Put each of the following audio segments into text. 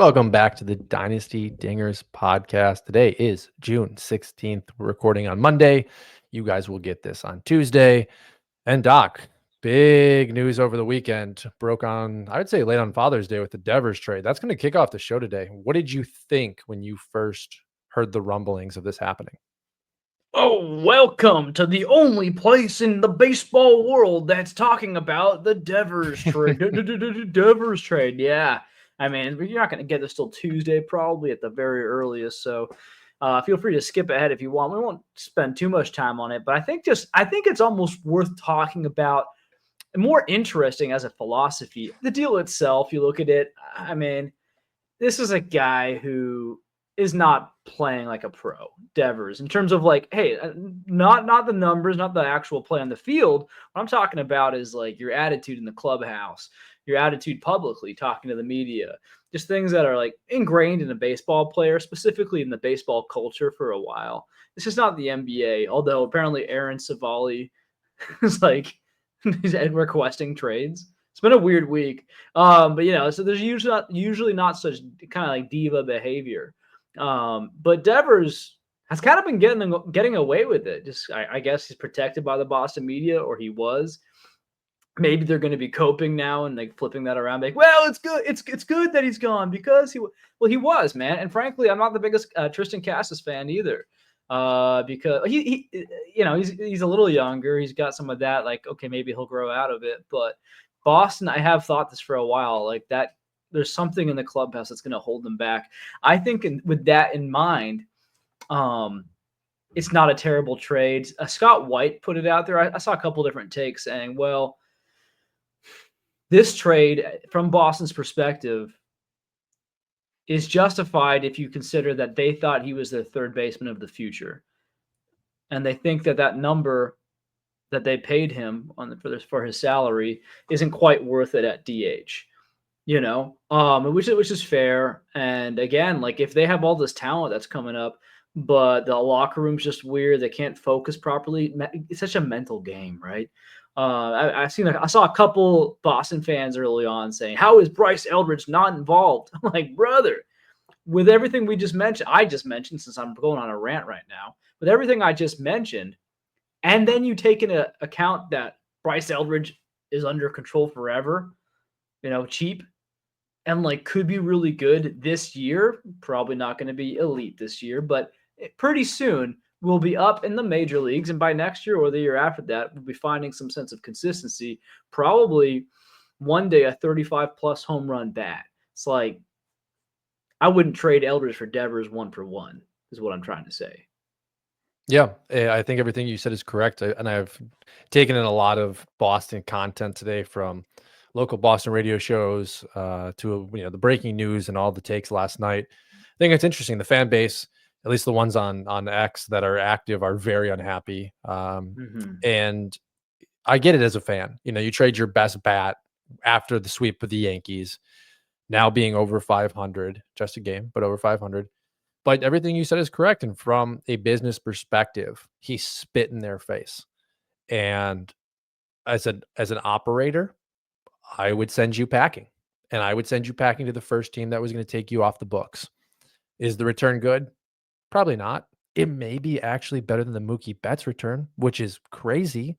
Welcome back to the Dynasty Dingers podcast. Today is June 16th. We're recording on Monday. You guys will get this on Tuesday. And Doc, big news over the weekend. Broke on, I would say, late on Father's Day with the Devers trade. That's going to kick off the show today. What did you think when you first heard the rumblings of this happening? Oh, welcome to the only place in the baseball world that's talking about the Devers trade. Devers trade, yeah. I mean, you're not going to get this till Tuesday, probably at the very earliest. So, feel free to skip ahead if you want. We won't spend too much time on it, but I think it's almost worth talking about. More interesting as a philosophy. The deal itself, you look at it. I mean, this is a guy who is not playing like a pro, Devers, in terms of like, hey, not the numbers, not the actual play on the field. What I'm talking about is like your attitude in the clubhouse, your attitude publicly, talking to the media, just things that are like ingrained in a baseball player, specifically in the baseball culture for a while. This is not the NBA, although apparently Aaron Savali is like he's requesting trades. It's been a weird week. But so there's usually not such kind of like diva behavior. But Devers has kind of been getting away with it. Just I guess he's protected by the Boston media, or he was. Maybe they're going to be coping now and like flipping that around. Like, well, it's good. It's good that he's gone because he was, man. And frankly, I'm not the biggest Tristan Cassis fan either. Because he's a little younger. He's got some of that. Like, okay, maybe he'll grow out of it. But Boston, I have thought this for a while. Like that, there's something in the clubhouse that's going to hold them back. I think with that in mind, it's not a terrible trade. Scott White put it out there. I saw a couple different takes saying, well, this trade from Boston's perspective is justified if you consider that they thought he was their third baseman of the future. And they think that number that they paid him for his salary isn't quite worth it at DH. Which is fair. And again, like if they have all this talent that's coming up, but the locker room's just weird, they can't focus properly. It's such a mental game, right? I saw a couple Boston fans early on saying, "How is Bryce Eldridge not involved?" I'm like, brother, with everything I just mentioned, since I'm going on a rant right now, with everything I just mentioned, and then you take into account that Bryce Eldridge is under control forever, cheap, and like could be really good this year. Probably not going to be elite this year, but pretty soon we'll be up in the major leagues. And by next year or the year after that, we'll be finding some sense of consistency. Probably one day a 35 plus home run bat. It's like, I wouldn't trade Eldridge for Devers 1-for-1 is what I'm trying to say. Yeah, I think everything you said is correct. And I've taken in a lot of Boston content today from local Boston radio shows to the breaking news and all the takes last night. I think it's interesting. The fan base, at least the ones on X that are active, are very unhappy. And I get it as a fan. You trade your best bat after the sweep of the Yankees, now being over 500, just a game, but over 500. But everything you said is correct. And from a business perspective, he spit in their face. And as an operator, I would send you packing. And I would send you packing to the first team that was going to take you off the books. Is the return good? Probably not. It may be actually better than the Mookie Betts return, which is crazy.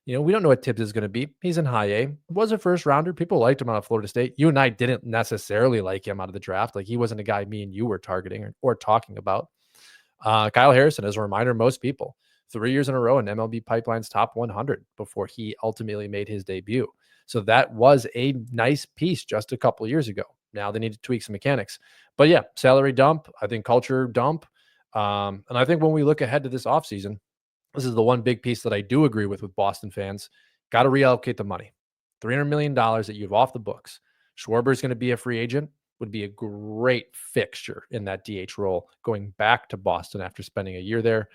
We don't know what Tibbs is going to be. He's in high A. Was a first rounder. People liked him out of Florida State. You and I didn't necessarily like him out of the draft. Like he wasn't a guy me and you were targeting or talking about. Kyle Harrison, as a reminder, most people 3 years in a row in MLB Pipeline's top 100 before he ultimately made his debut. So that was a nice piece just a couple of years ago. Now they need to tweak some mechanics. But yeah, salary dump. I think culture dump. And I think when we look ahead to this offseason, this is the one big piece that I do agree with Boston fans. Got to reallocate the money. $300 million that you have off the books. Schwarber is going to be a free agent. Would be a great fixture in that DH role going back to Boston after spending a year there.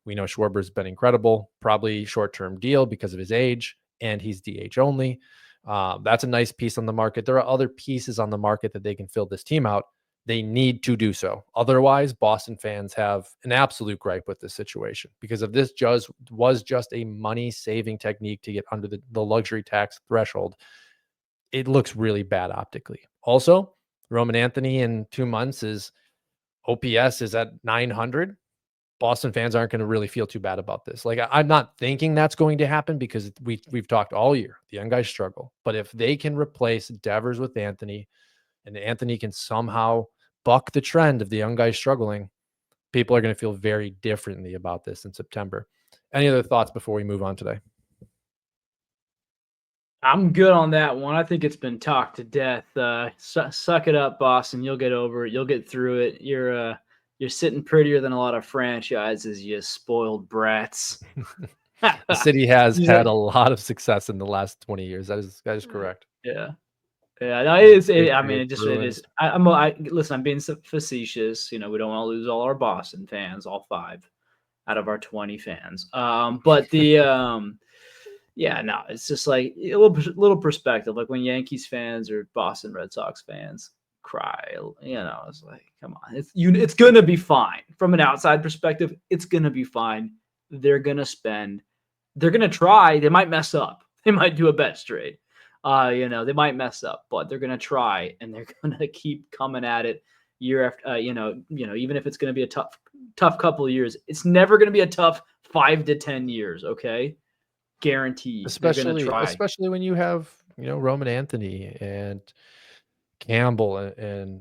We know Schwarber's been incredible, probably short-term deal because of his age, and he's DH only. That's a nice piece on the market. There are other pieces on the market that they can fill this team out. They need to do so. Otherwise, Boston fans have an absolute gripe with this situation because if this was just a money-saving technique to get under the luxury tax threshold, it looks really bad optically. Also, Roman Anthony in 2 months is OPS is at 900. Boston fans aren't going to really feel too bad about this. Like I'm not thinking that's going to happen because we've talked all year. The young guys struggle, but if they can replace Devers with Anthony, and Anthony can somehow buck the trend of the young guys struggling, people are going to feel very differently about this in September. Any other thoughts before we move on today? I'm good on that one. I think it's been talked to death. Suck it up, Boston. You'll get over it. You'll get through it. You're sitting prettier than a lot of franchises. You spoiled brats. The city has He's had like, a lot of success in the last 20 years. That is correct. yeah, yeah. No, it There's is. I mean, Patriots, it Bruins. is. Listen. I'm being facetious. We don't want to lose all our Boston fans, all 5 out of our 20 fans. But yeah, no, it's just like a little perspective. Like when Yankees fans or Boston Red Sox fans cry, it's like, come on, it's gonna be fine. From an outside perspective, it's gonna be fine. They're gonna spend, they're gonna try. They might mess up. They might do a bet straight. They might mess up, but they're gonna try and they're gonna keep coming at it year after. Even if it's gonna be a tough couple of years, it's never gonna be a tough 5 to 10 years. Okay. Guaranteed, they're gonna Especially try. especially when you have, Roman Anthony and Campbell and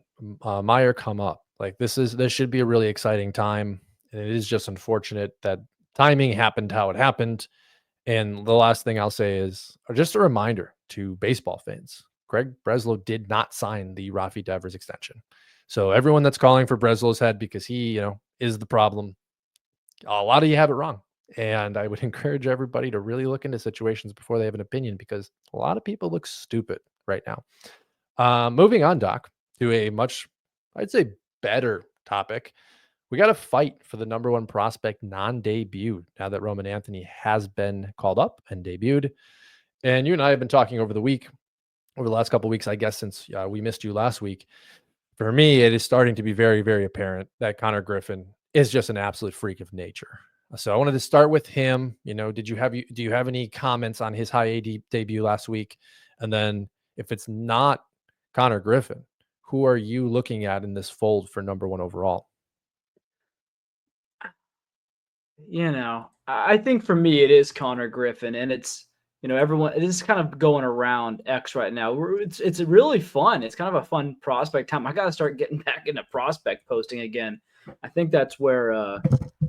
Meyer come up. Like this should be a really exciting time, and it is just unfortunate that timing happened how it happened. And the last thing I'll say is just a reminder to baseball fans: Greg Breslow did not sign the Rafi Devers extension. So everyone that's calling for Breslow's head because he, is the problem, a lot of you have it wrong. And I would encourage everybody to really look into situations before they have an opinion because a lot of people look stupid right now. Moving on, Doc, to a much, I'd say, better topic. We got to fight for the number one prospect non-debuted now that Roman Anthony has been called up and debuted. And you and I have been talking over the last couple of weeks, I guess, since we missed you last week. For me, it is starting to be very, very apparent that Konnor Griffin is just an absolute freak of nature. So I wanted to start with him. Do you have any comments on his high AD debut last week? And then if it's not Konnor Griffin, who are you looking at in this fold for number one overall? I think for me it is Konnor Griffin, and it's everyone. It is kind of going around X right now. It's really fun. It's kind of a fun prospect time. I got to start getting back into prospect posting again. I think that's where.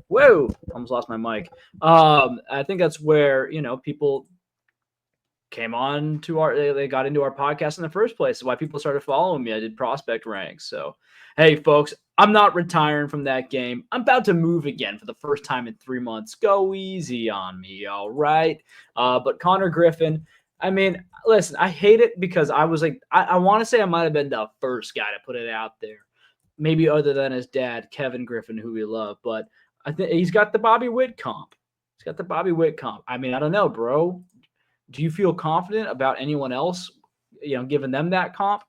Whoa! Almost lost my mic. I think that's where people came on to they got into our podcast in the first place. That's why people started following me. I did prospect ranks. So, hey, folks, I'm not retiring from that game. I'm about to move again for the first time in 3 months. Go easy on me, all right? But Konnor Griffin, I mean, listen, I hate it because I was like, I want to say I might have been the first guy to put it out there. Maybe other than his dad, Kevin Griffin, who we love. But I think he's got the Bobby Witt comp. He's got the Bobby Witt comp. I mean, I don't know, bro. Do you feel confident about anyone else, giving them that comp?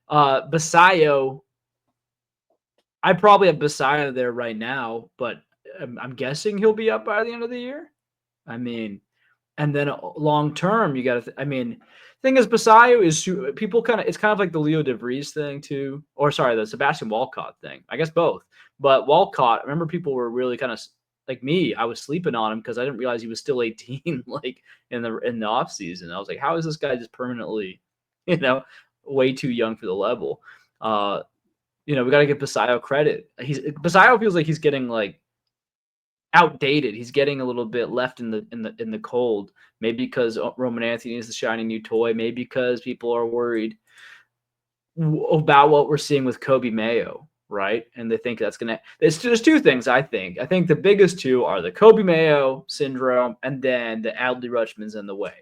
Basayo, I probably have Basayo there right now, but I'm guessing he'll be up by the end of the year. I mean, and then long term, you got to. I mean, thing is, Basayo is people kind of. It's kind of like the Leo DeVries thing too, or sorry, the Sebastian Walcott thing. I guess both. But Walcott, I remember people were really kind of like me. I was sleeping on him because I didn't realize he was still 18, like in the off season. I was like, how is this guy just permanently, way too young for the level? We got to give Basayo credit. Basayo feels like he's getting like outdated. He's getting a little bit left in the cold. Maybe because Roman Anthony is the shiny new toy. Maybe because people are worried about what we're seeing with Kobe Mayo, right? And they think that's gonna. There's 2 things I think. I think the biggest 2 are the Kobe Mayo syndrome, and then the Adley Rutschman's in the way.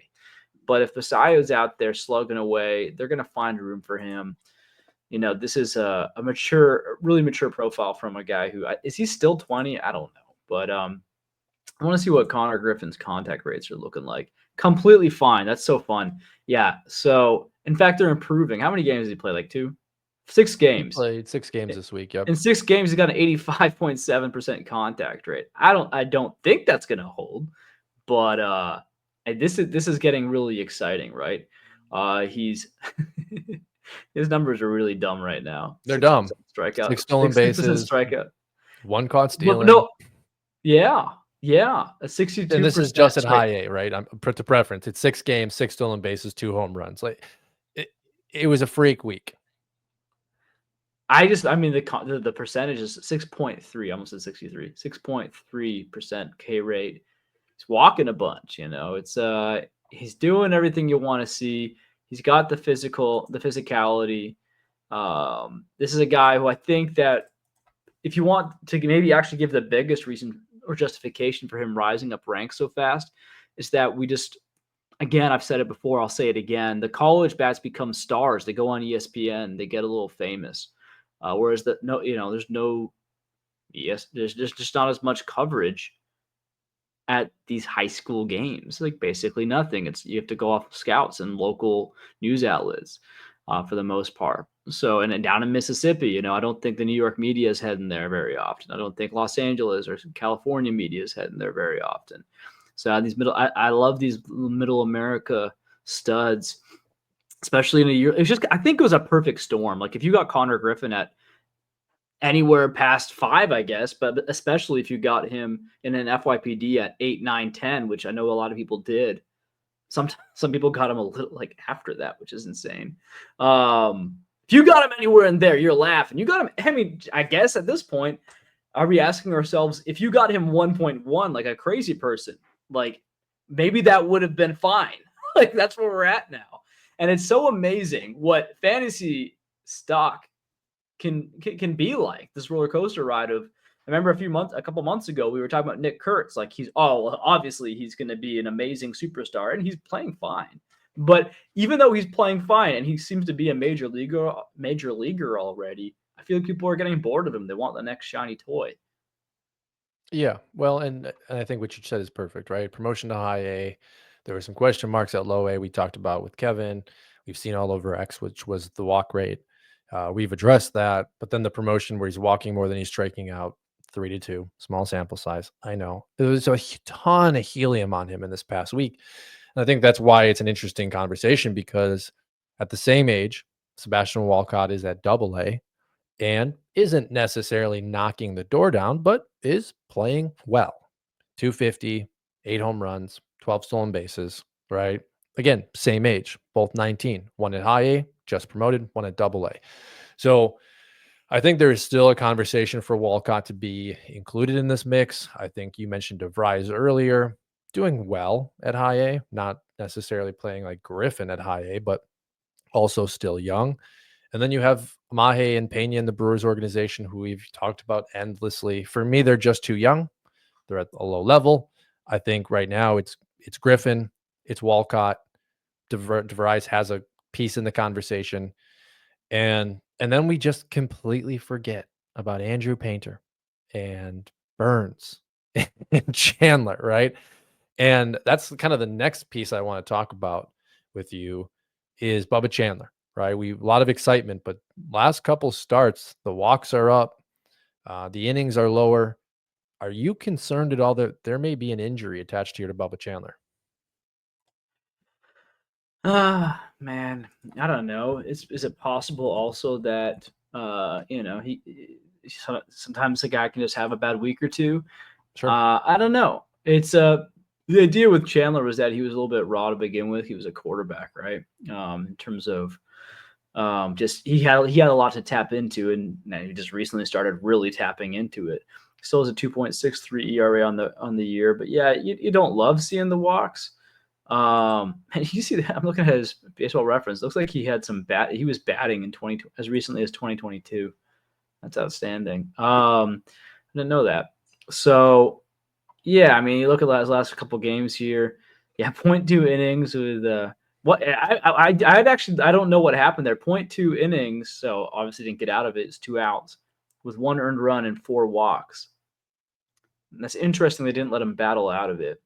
But if Basayo's out there slugging away, they're gonna find room for him. This is a really mature profile from a guy who is he still 20? I don't know. But I want to see what Konnor Griffin's contact rates are looking like. Completely fine. That's so fun. Yeah. So in fact, they're improving. How many games did he play? Like 2? 6 He games. played 6 games this week. Yep. In 6 games, he's got an 85.7% contact rate. I don't think that's gonna hold, but this is getting really exciting, right? He's His numbers are really dumb right now. They're 6% dumb. strikeout, 6 stolen 6% bases, strikeout. 1 caught But stealing. no, yeah, yeah, a And this is just 62% at strike. high A, right? I'm to preference. It's 6 games, 6 stolen bases, 2 home runs. Like it, it was a freak week. I mean, the percentage is 6.3, almost at 63, 6.3% K rate. He's walking a bunch, you know. He's doing everything you want to see. He's got the physicality. This is a guy who I think that if you want to maybe actually give the biggest reason or justification for him rising up ranks so fast, is that we just, again, I've said it before, I'll say it again. The college bats become stars. They go on ESPN, they get a little famous. Whereas there's no, yes, there's just not as much coverage at these high school games. Like basically nothing. You have to go off of scouts and local news outlets for the most part. So, and then down in Mississippi, I don't think the New York media is heading there very often. I don't think Los Angeles or California media is heading there very often. So I love these middle America studs, especially in a year. I think it was a perfect storm. Like if you got Konnor Griffin at anywhere past 5, I guess, but especially if you got him in an FYPD at 8, 9, 10, which I know a lot of people did. Some people got him a little like after that, which is insane. If you got him anywhere in there, you're laughing. You got him. I mean, I guess at this point, are we asking ourselves if you got him 1.1 like a crazy person, like maybe that would have been fine. Like that's where we're at now. And it's so amazing what fantasy stock can be like, this roller coaster ride of. I remember a couple months ago, we were talking about Nick Kurtz. Like obviously he's going to be an amazing superstar, and he's playing fine. But even though he's playing fine and he seems to be a major leaguer already, I feel like people are getting bored of him. They want the next shiny toy. Yeah, well, and I think what you said is perfect, right? Promotion to high A. There were some question marks at low A we talked about with Kevin. We've seen all over X, which was the walk rate. We've addressed that, but then the promotion where he's walking more than he's striking out, 3-2, small sample size. I know there was a ton of helium on him in this past week, and I think that's why it's an interesting conversation because at the same age, Sebastian Walcott is at Double A, and isn't necessarily knocking the door down, but is playing well. 250, 8 home runs, 12 stolen bases, right? Again, same age, both 19. One at high A, just promoted, one at double A. So I think there is still a conversation for Walcott to be included in this mix. I think you mentioned DeVries earlier, doing well at high A, not necessarily playing like Griffin at high A, but also still young. And then you have Mahe and Pena in the Brewers organization, who we've talked about endlessly. For me, they're just too young. They're at a low level. I think right now it's Griffin, it's Walcott. DeVries has a piece in the conversation, and then we just completely forget about Andrew Painter and Burns and Chandler, right? And that's kind of the next piece I want to talk about with you is Bubba Chandler, right? A lot of excitement, but last couple starts, the walks are up, the innings are lower. Are you concerned at all that there may be an injury attached here to Bubba Chandler? Man, I don't know. Is it possible also that sometimes a guy can just have a bad week or two? Sure. I don't know. It's the idea with Chandler was that he was a little bit raw to begin with. He was a quarterback, right? In terms of just he had a lot to tap into, and he just recently started really tapping into it. Still has a 2.63 ERA on the year, but yeah, you don't love seeing the walks. And you see that I'm looking at his baseball reference. Looks like he had some he was batting in 20 as recently as 2022. That's outstanding. I didn't know that. So yeah, I mean, you look at his last couple games here. Yeah, point 0.2 innings with what I'd actually I don't know what happened there. Point 0.2 innings, so obviously didn't get out of it. It's 2 outs with 1 earned run and 4 walks. And that's interesting. They didn't let him battle out of it.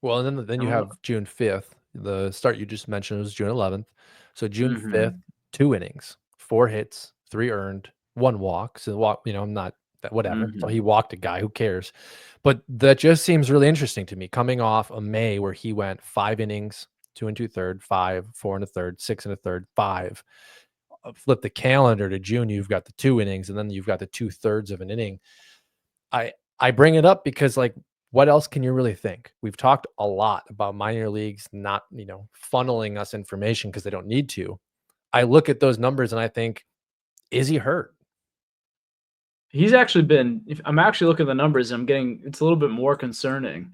Well, and then I you don't know. have June 5th. The start you just mentioned was June 11th. So June 5th, Mm-hmm. 2 innings, 4 hits, 3 earned, 1 walk. So walk, not that whatever. So Mm-hmm. he walked a guy. Who cares? But that just seems really interesting to me. Coming off a May where he went 5 innings, 2 2/3, 5, 4 1/3, 6 1/3, 5. flip the calendar to June, you've got the 2 innings, and then you've got the 2/3 of an inning. I bring it up because, like, what else can you really think? We've talked a lot about minor leagues not, funneling us information because they don't need to. I look at those numbers and I think, is he hurt? He's actually been. If I'm actually looking at the numbers, I'm getting. It's a little bit more concerning.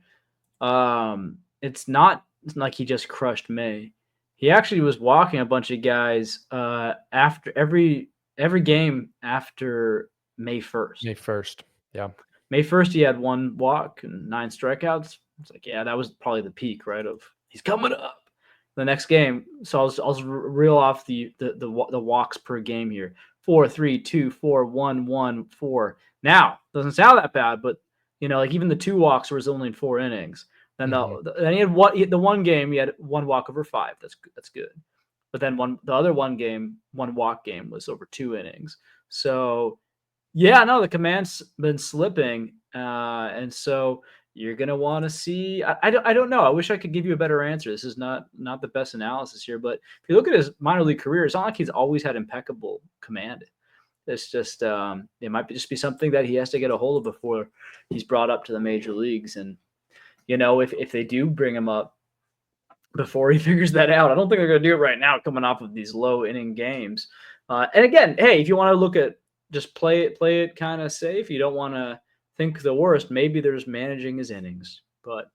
It's not like he just crushed May. He actually was walking a bunch of guys after every game after May 1st. May 1st. Yeah. May 1st, he had 1 walk and 9 strikeouts. It's like, yeah, that was probably the peak, right? Of he's coming up. The next game, so I'll reel off the walks per game here: 4, 3, 2, 4, 1, 1, 4. Now doesn't sound that bad, but like even the 2 walks was only in 4 innings. Then Mhm. then he had the one game he had 1 walk over 5. That's good. But then the other 1 walk game was over 2 innings. So yeah, no, the command's been slipping, and so you're gonna want to see. I don't know. I wish I could give you a better answer. This is not the best analysis here, but if you look at his minor league career, it's not like he's always had impeccable command. It's just it might just be something that he has to get a hold of before he's brought up to the major leagues. And if they do bring him up before he figures that out, I don't think they're going to do it right now, coming off of these low inning games. And again, hey, if you want to look at just play it kind of safe, you don't want to think the worst. Maybe there's managing his innings, but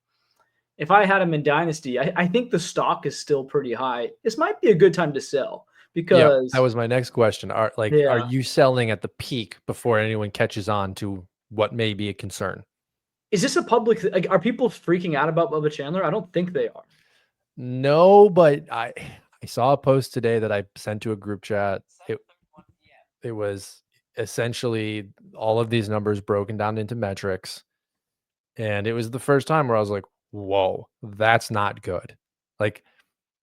if I had him in Dynasty, I think the stock is still pretty high. This might be a good time to sell Yeah, that because was my next question. Are yeah, you selling at the peak before anyone catches on to what may be a concern? is this a public? Like, are people freaking out about Bubba Chandler? I don't think they are. No, but I saw a post today that I sent to a group chat. It was essentially all of these numbers broken down into metrics, and it was the first time where I was like, "Whoa, that's not good." Like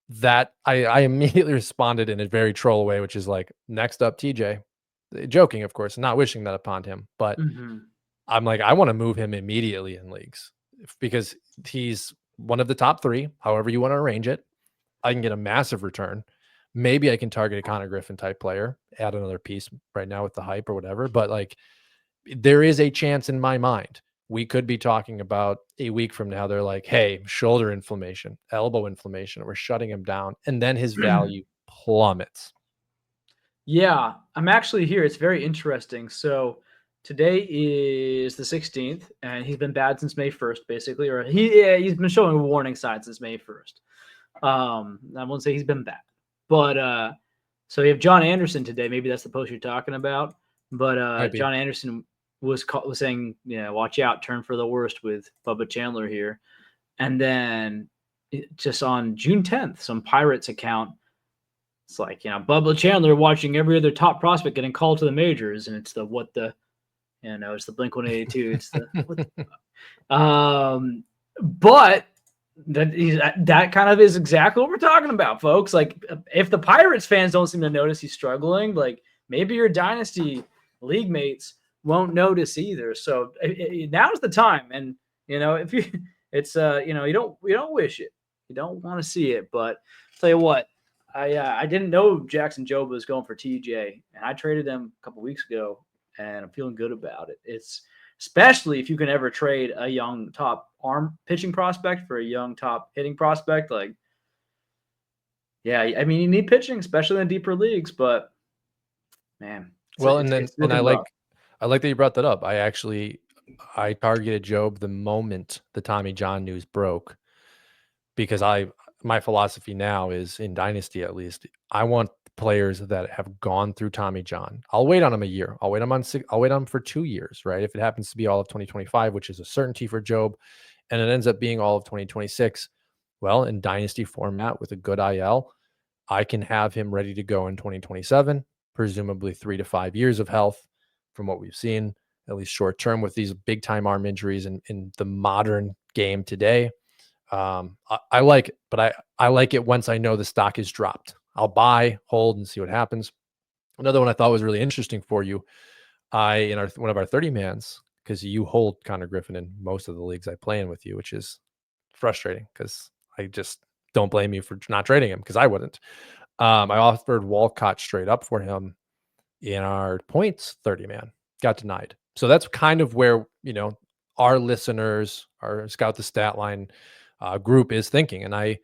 that, I immediately responded in a very troll way, which is like, "Next up, TJ." Joking, of course, not wishing that upon him, but Mhm. I'm like, I want to move him immediately in leagues because he's one of the top 3, however you want to arrange it. I can get a massive return. Maybe I can target a Connor Griffin type player, add another piece right now with the hype or whatever. But like, there is a chance in my mind we could be talking about a week from now. They're like, hey, shoulder inflammation, elbow inflammation, we're shutting him down. And then his value plummets. Yeah, I'm actually here. It's very interesting. So today is the 16th, and he's been bad since May 1st, basically, or he's been showing warning signs since May 1st. I won't say he's been bad, but so you have John Anderson today. Maybe that's the post you're talking about. But Might be. John Anderson was saying, watch out, turn for the worst with Bubba Chandler here, and then just on June 10th, some Pirates account, it's like, Bubba Chandler watching every other top prospect getting called to the majors, and it's it's the Blink 182. It's the what but that kind of is exactly what we're talking about, folks. Like, if the Pirates fans don't seem to notice he's struggling, like maybe your dynasty league mates won't notice either. So now's the time, and if you, it's you don't wish it, you don't want to see it, but I'll tell you what. I didn't know Jackson Jobe was going for TJ, and I traded him a couple weeks ago, and I'm feeling good about it. It's especially if you can ever trade a young top arm pitching prospect for a young top hitting prospect. Like, yeah, I mean, you need pitching, especially in deeper leagues, but man, it's Well, it's and looking rough. I like that you brought that up. I targeted Job the moment the Tommy John news broke because my philosophy now is in Dynasty at least, I want players that have gone through Tommy John. I'll wait on him a year. I'll wait on him for 2 years, right? If it happens to be all of 2025, which is a certainty for Job, and it ends up being all of 2026, well, in Dynasty format with a good IL, I can have him ready to go in 2027, presumably 3 to 5 years of health from what we've seen, at least short term with these big time arm injuries in the modern game today. I like it, but I like it once I know the stock is dropped. I'll buy, hold, and see what happens. Another one I thought was really interesting for you. In one of our 30 mans, because you hold Connor Griffin in most of the leagues I play in with you, which is frustrating because I just don't blame you for not trading him because I wouldn't. I offered Walcott straight up for him in our points 30 man, got denied. So that's kind of where, our listeners, our Scout the Stat Line group is thinking. And I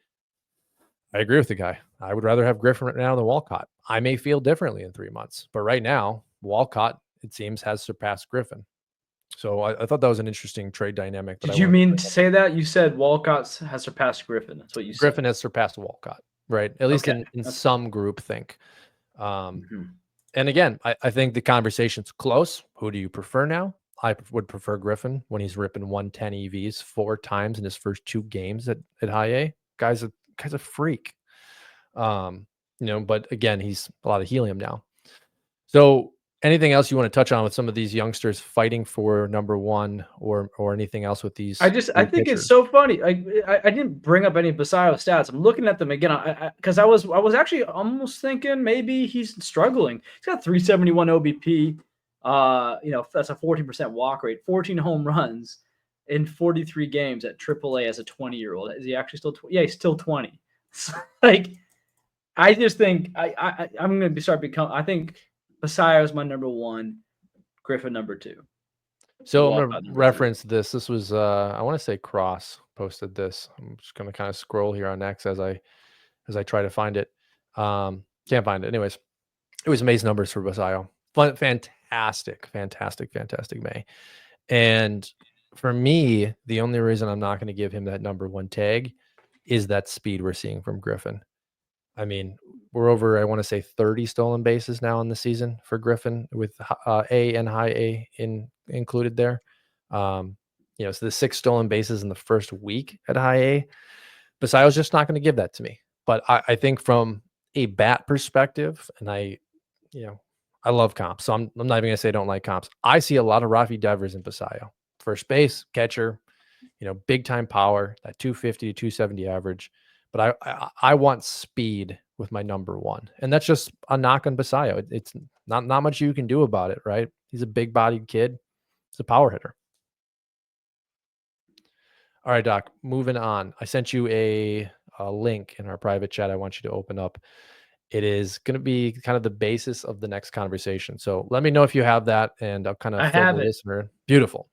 agree with the guy. I would rather have Griffin right now than Walcott. I may feel differently in 3 months, but right now, Walcott, it seems, has surpassed Griffin. So I thought that was an interesting trade dynamic that I Did you wanted to mean bring to up. say that? You said Walcott has surpassed Griffin. That's what you said. Griffin has surpassed Walcott, right? At least Okay. in Okay. some group think. Um, Mhm. and again, I think the conversation's close. Who do you prefer now? Would prefer Griffin when he's ripping 110 EVs 4 times in his first 2 games at high A. Guy's a freak. Um, but again, he's a lot of helium now. So anything else you want to touch on with some of these youngsters fighting for number one or anything else with these I three think it's pitchers? so funny. I didn't bring up any Basayo stats. I'm looking at them again. Because I was actually almost thinking maybe he's struggling. He's got 371 OBP. That's a 14% walk rate, 14 home runs in 43 games at AAA as a 20-year-old. Is he actually still? Yeah, he's still 20. So, like, I just think I'm gonna start become. I think Basayo is my number one, Griffin number two, So I'm gonna Walcott number three. reference this. This was I want to say Cross posted this. I'm just gonna kind of scroll here on X as I try to find it. Can't find it. Anyways, it was May's numbers for Basayo. Fantastic May. And for me, the only reason I'm not going to give him that number one tag is that speed we're seeing from Griffin. I mean, we're over, I want to say 30 stolen bases now in the season for Griffin with A and high A included there. So the 6 stolen bases in the first week at high A. Basayo's just not going to give that to me. But I think from a bat perspective, and I love comps, so I'm not even going to say I don't like comps. I see a lot of Rafi Devers in Basayo. First base, catcher, big time power, that 250 to 270 average. But I want speed with my number one, and that's just a knock on Basayo. It's not much you can do about it, right? He's a big bodied kid. He's a power hitter. All right, Doc. Moving on. I sent you a link in our private chat. I want you to open up. It is going to be kind of the basis of the next conversation. So let me know if you have that, and I'll kind of I fill the have it. listener. Beautiful.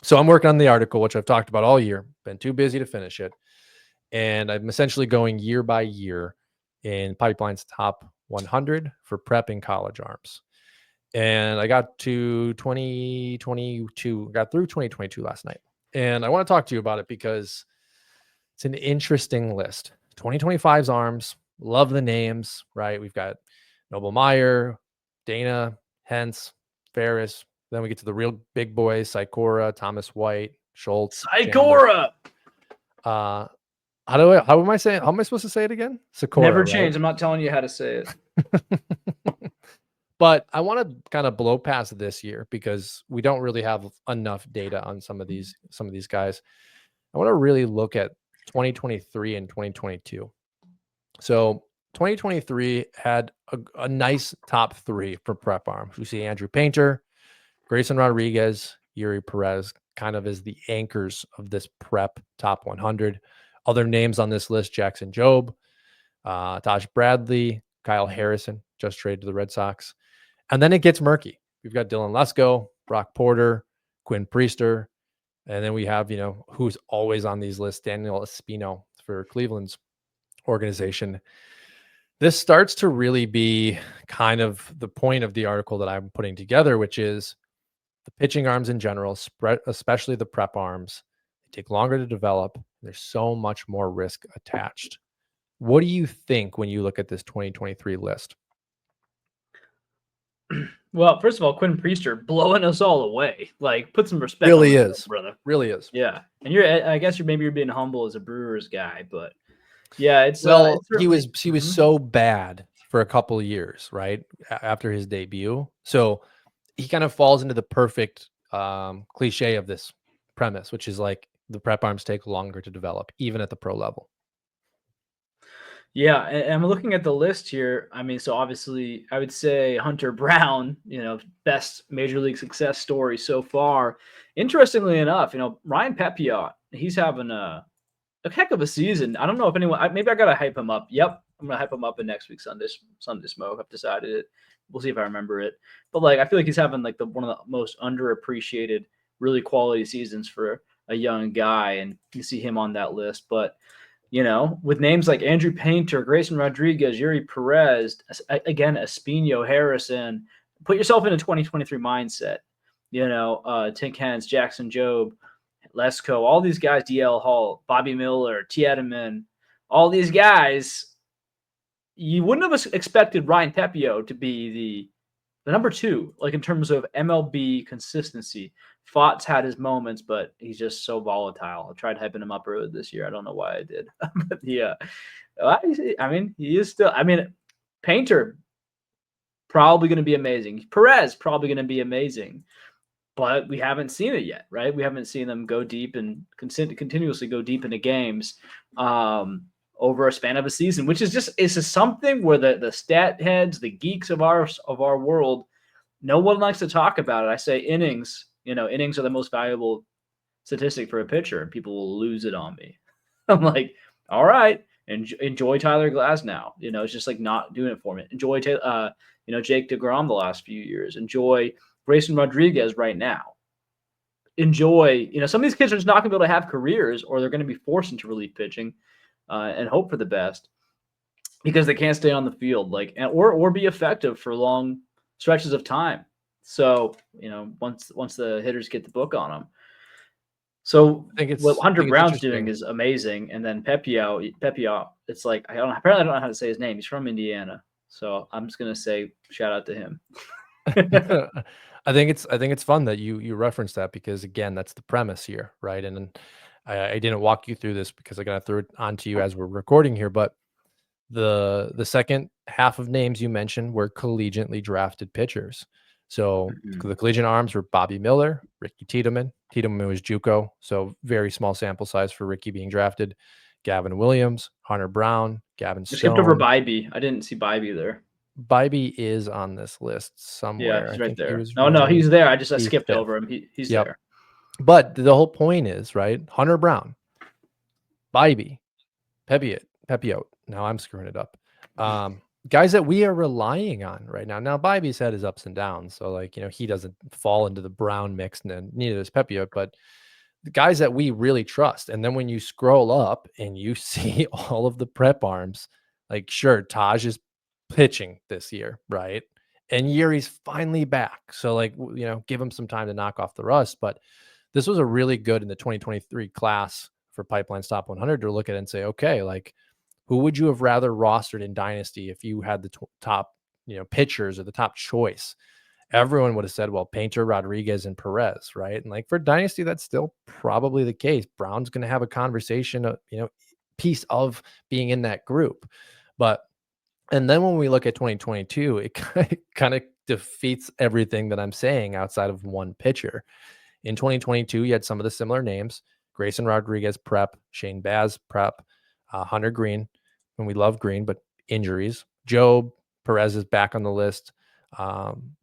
So I'm working on the article, which I've talked about all year. Been too busy to finish it. And I'm essentially going year by year in Pipeline's top 100 for prep and college arms. And I got to 2022, got through 2022 last night. And I want to talk to you about it because it's an interesting list. 2025's arms, love the names, right? We've got Noble Meyer, Dana, Hentz, Ferris. Then we get to the real big boys, Sikora, Thomas White, Schultz, Chandler. Sikora. How am I saying? How am I supposed to say it again? Sikora, Never right? change. I'm not telling you how to say it. But I want to kind of blow past this year because we don't really have enough data on some of these guys. I want to really look at 2023 and 2022. So 2023 had a nice top 3 for prep arms. We see Andrew Painter, Grayson Rodriguez, Yuri Perez kind of as the anchors of this prep top 100. Other names on this list: Jackson Jobe, Taj Bradley, Kyle Harrison, just traded to the Red Sox. And then it gets murky. We've got Dylan Lesko, Brock Porter, Quinn Priester, and then we have, who's always on these lists, Daniel Espino for Cleveland's organization. This starts to really be kind of the point of the article that I'm putting together, which is the pitching arms in general, especially the prep arms, they take longer to develop. There's so much more risk attached. What do you think when you look at this 2023 list? Well, first of all, Quinn Priester blowing us all away. Like, put some respect. Really on is, brother. Really is. Yeah, and I guess you're being humble as a Brewers guy, but yeah, it's he was Mhm. so bad for a couple of years, right, after his debut. So he kind of falls into the perfect cliche of this premise, which is like the prep arms take longer to develop, even at the pro level. Yeah, and I'm looking at the list here. I mean, so obviously, I would say Hunter Brown, best major league success story so far. Interestingly enough, Ryan Pepiot, he's having a heck of a season. I don't know if anyone, maybe I got to hype him up. Yep. I'm gonna hype him up in next week's Sunday Smoke. I've decided it. We'll see if I remember it. But like, I feel like he's having like one of the most underappreciated, really quality seasons for a young guy, and you see him on that list. But with names like Andrew Painter, Grayson Rodriguez, Yuri Perez, again, Espino Harrison, put yourself in a 2023 mindset. Tink Hens, Jackson Jobe, Lesko, all these guys, DL Hall, Bobby Miller, Tiedemann, all these guys, you wouldn't have expected Ryan Pepio to be the number 2, like in terms of MLB consistency. Fott's had his moments, but he's just so volatile. I tried hyping him up earlier this year. I don't know why I did. But yeah, I mean, he is still, Painter, probably going to be amazing. Perez, probably going to be amazing. But we haven't seen it yet, right? We haven't seen them go deep and continuously go deep into games over a span of a season, which is just something where the stat heads, the geeks of our world, no one likes to talk about it. I say innings. Innings are the most valuable statistic for a pitcher, and people will lose it on me. I'm like, all right, enjoy Tyler Glasnow. It's just like not doing it for me. Enjoy, Jake DeGrom the last few years. Enjoy Grayson Rodriguez right now. Enjoy, some of these kids are just not going to be able to have careers, or they're going to be forced into relief pitching and hope for the best because they can't stay on the field, or be effective for long stretches of time. So, once the hitters get the book on them. So what Hunter Brown's doing is amazing. And then Pepio, it's like, apparently I don't know how to say his name. He's from Indiana. So I'm just going to say shout out to him. I think it's fun that you referenced that, because again, that's the premise here, right? And I didn't walk you through this because I got to throw it onto you as we're recording here, but the second half of names you mentioned were collegiately drafted pitchers. So the collegiate arms were Bobby Miller, Ricky Tiedemann. Tiedemann was JUCO, so very small sample size for Ricky being drafted. Gavin Williams, Hunter Brown, Gavin Stone. I skipped over Bybee. I didn't see Bybee there. Bybee is on this list somewhere. Yeah, he's right there. No, he's there. I skipped over him. He's there. But the whole point is, right? Hunter Brown, Bybee, Pepio. Now I'm screwing it up. Guys that we are relying on right now. Now Bybee's had his ups and downs, so he doesn't fall into the Brown mix, and neither does Pepio. But the guys that we really trust. And then when you scroll up and you see all of the prep arms, sure, Taj is pitching this year, right? And Yuri's finally back. So give him some time to knock off the rust. But this was a really good in the 2023 class for Pipeline's Top 100 to look at and say, okay, who would you have rather rostered in Dynasty if you had the top, pitchers or the top choice? Everyone would have said, well, Painter, Rodriguez, and Perez, right? And for Dynasty, that's still probably the case. Brown's going to have a conversation, piece of being in that group. And then when we look at 2022, it kind of defeats everything that I'm saying outside of one pitcher. In 2022, you had some of the similar names: Grayson Rodriguez, prep; Shane Baz, prep; Hunter Green, and we love Green, but injuries. Jobe, Perez is back on the list.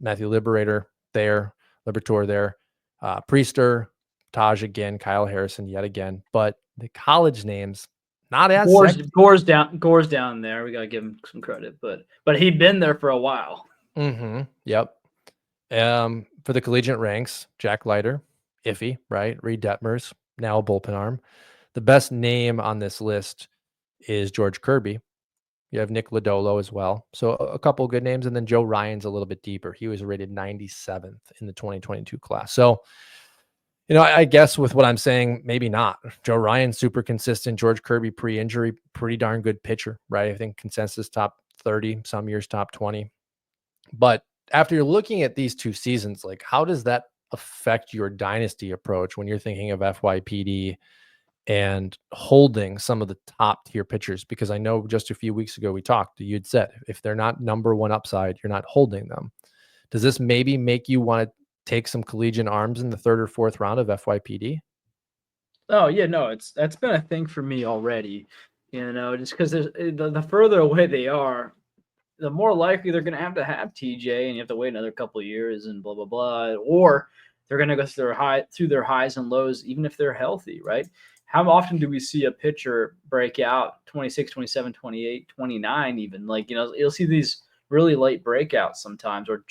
Matthew Liberator there, Priester, Taj again, Kyle Harrison yet again. But the college names, not as Gore's down there. We gotta give him some credit, but he'd been there for a while. Yep. For the collegiate ranks, Jack Leiter, iffy, right? Reed Detmers, now a bullpen arm. The best name on this list is George Kirby. You have Nick Lodolo as well. So a couple of good names. And then Joe Ryan's a little bit deeper. He was rated 97th in the 2022 class. So, I guess with what I'm saying, maybe not. Joe Ryan, super consistent. George Kirby, pre-injury, pretty darn good pitcher, right? I think consensus top 30, some years top 20. But after you're looking at these two seasons, how does that affect your dynasty approach when you're thinking of FYPD and holding some of the top tier pitchers? Because I know just a few weeks ago we talked, you'd said if they're not number one upside, you're not holding them. Does this maybe make you want to take some collegiate arms in the third or fourth round of FYPD? Oh yeah, no, that's been a thing for me already. Just because the further away they are, the more likely they're going to have TJ, and you have to wait another couple of years and blah blah blah, or they're going to go through their highs and lows, even if they're healthy, right? how often do we see a pitcher break out 26, 27, 28, 29 even? Like, you'll see these really late breakouts sometimes. Or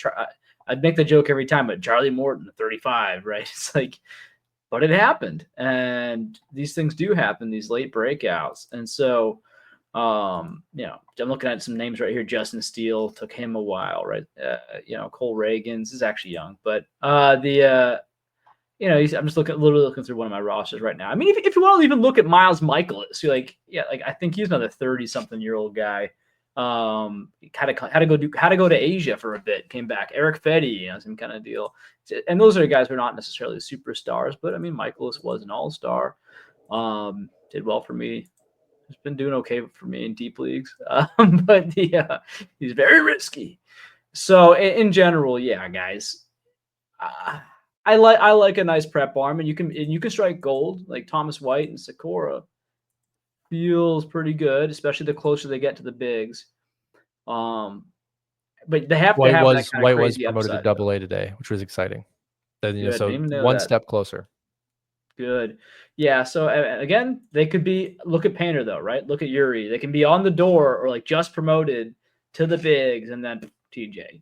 I'd make the joke every time, but Charlie Morton, 35, right? It's like, but it happened. And these things do happen, these late breakouts. And so, I'm looking at some names right here. Justin Steele, took him a while, right? Cole Reagans is actually young, but I'm just literally looking through one of my rosters right now. I mean, if you want to even look at Miles Michaelis, you're like, I think he's another 30-something-year-old guy. Had to go to Asia for a bit, came back. Eric Fetty, same kind of deal. And those are guys who are not necessarily superstars, but I mean, Michaelis was an all-star. Did well for me. He's been doing okay for me in deep leagues, but he's very risky. So in general, yeah, guys. I like a nice prep arm, and you can strike gold like Thomas White and Sakura. Feels pretty good, especially the closer they get to the bigs. But they have to have that kind of White was crazy promoted to upside. Double A today, which was exciting. Then Good. so Didn't even know one that. step closer. Good. Yeah. So again, they could be. Look at Painter though, right? Look at Yuri. They can be on the door or like just promoted to the bigs, and then TJ.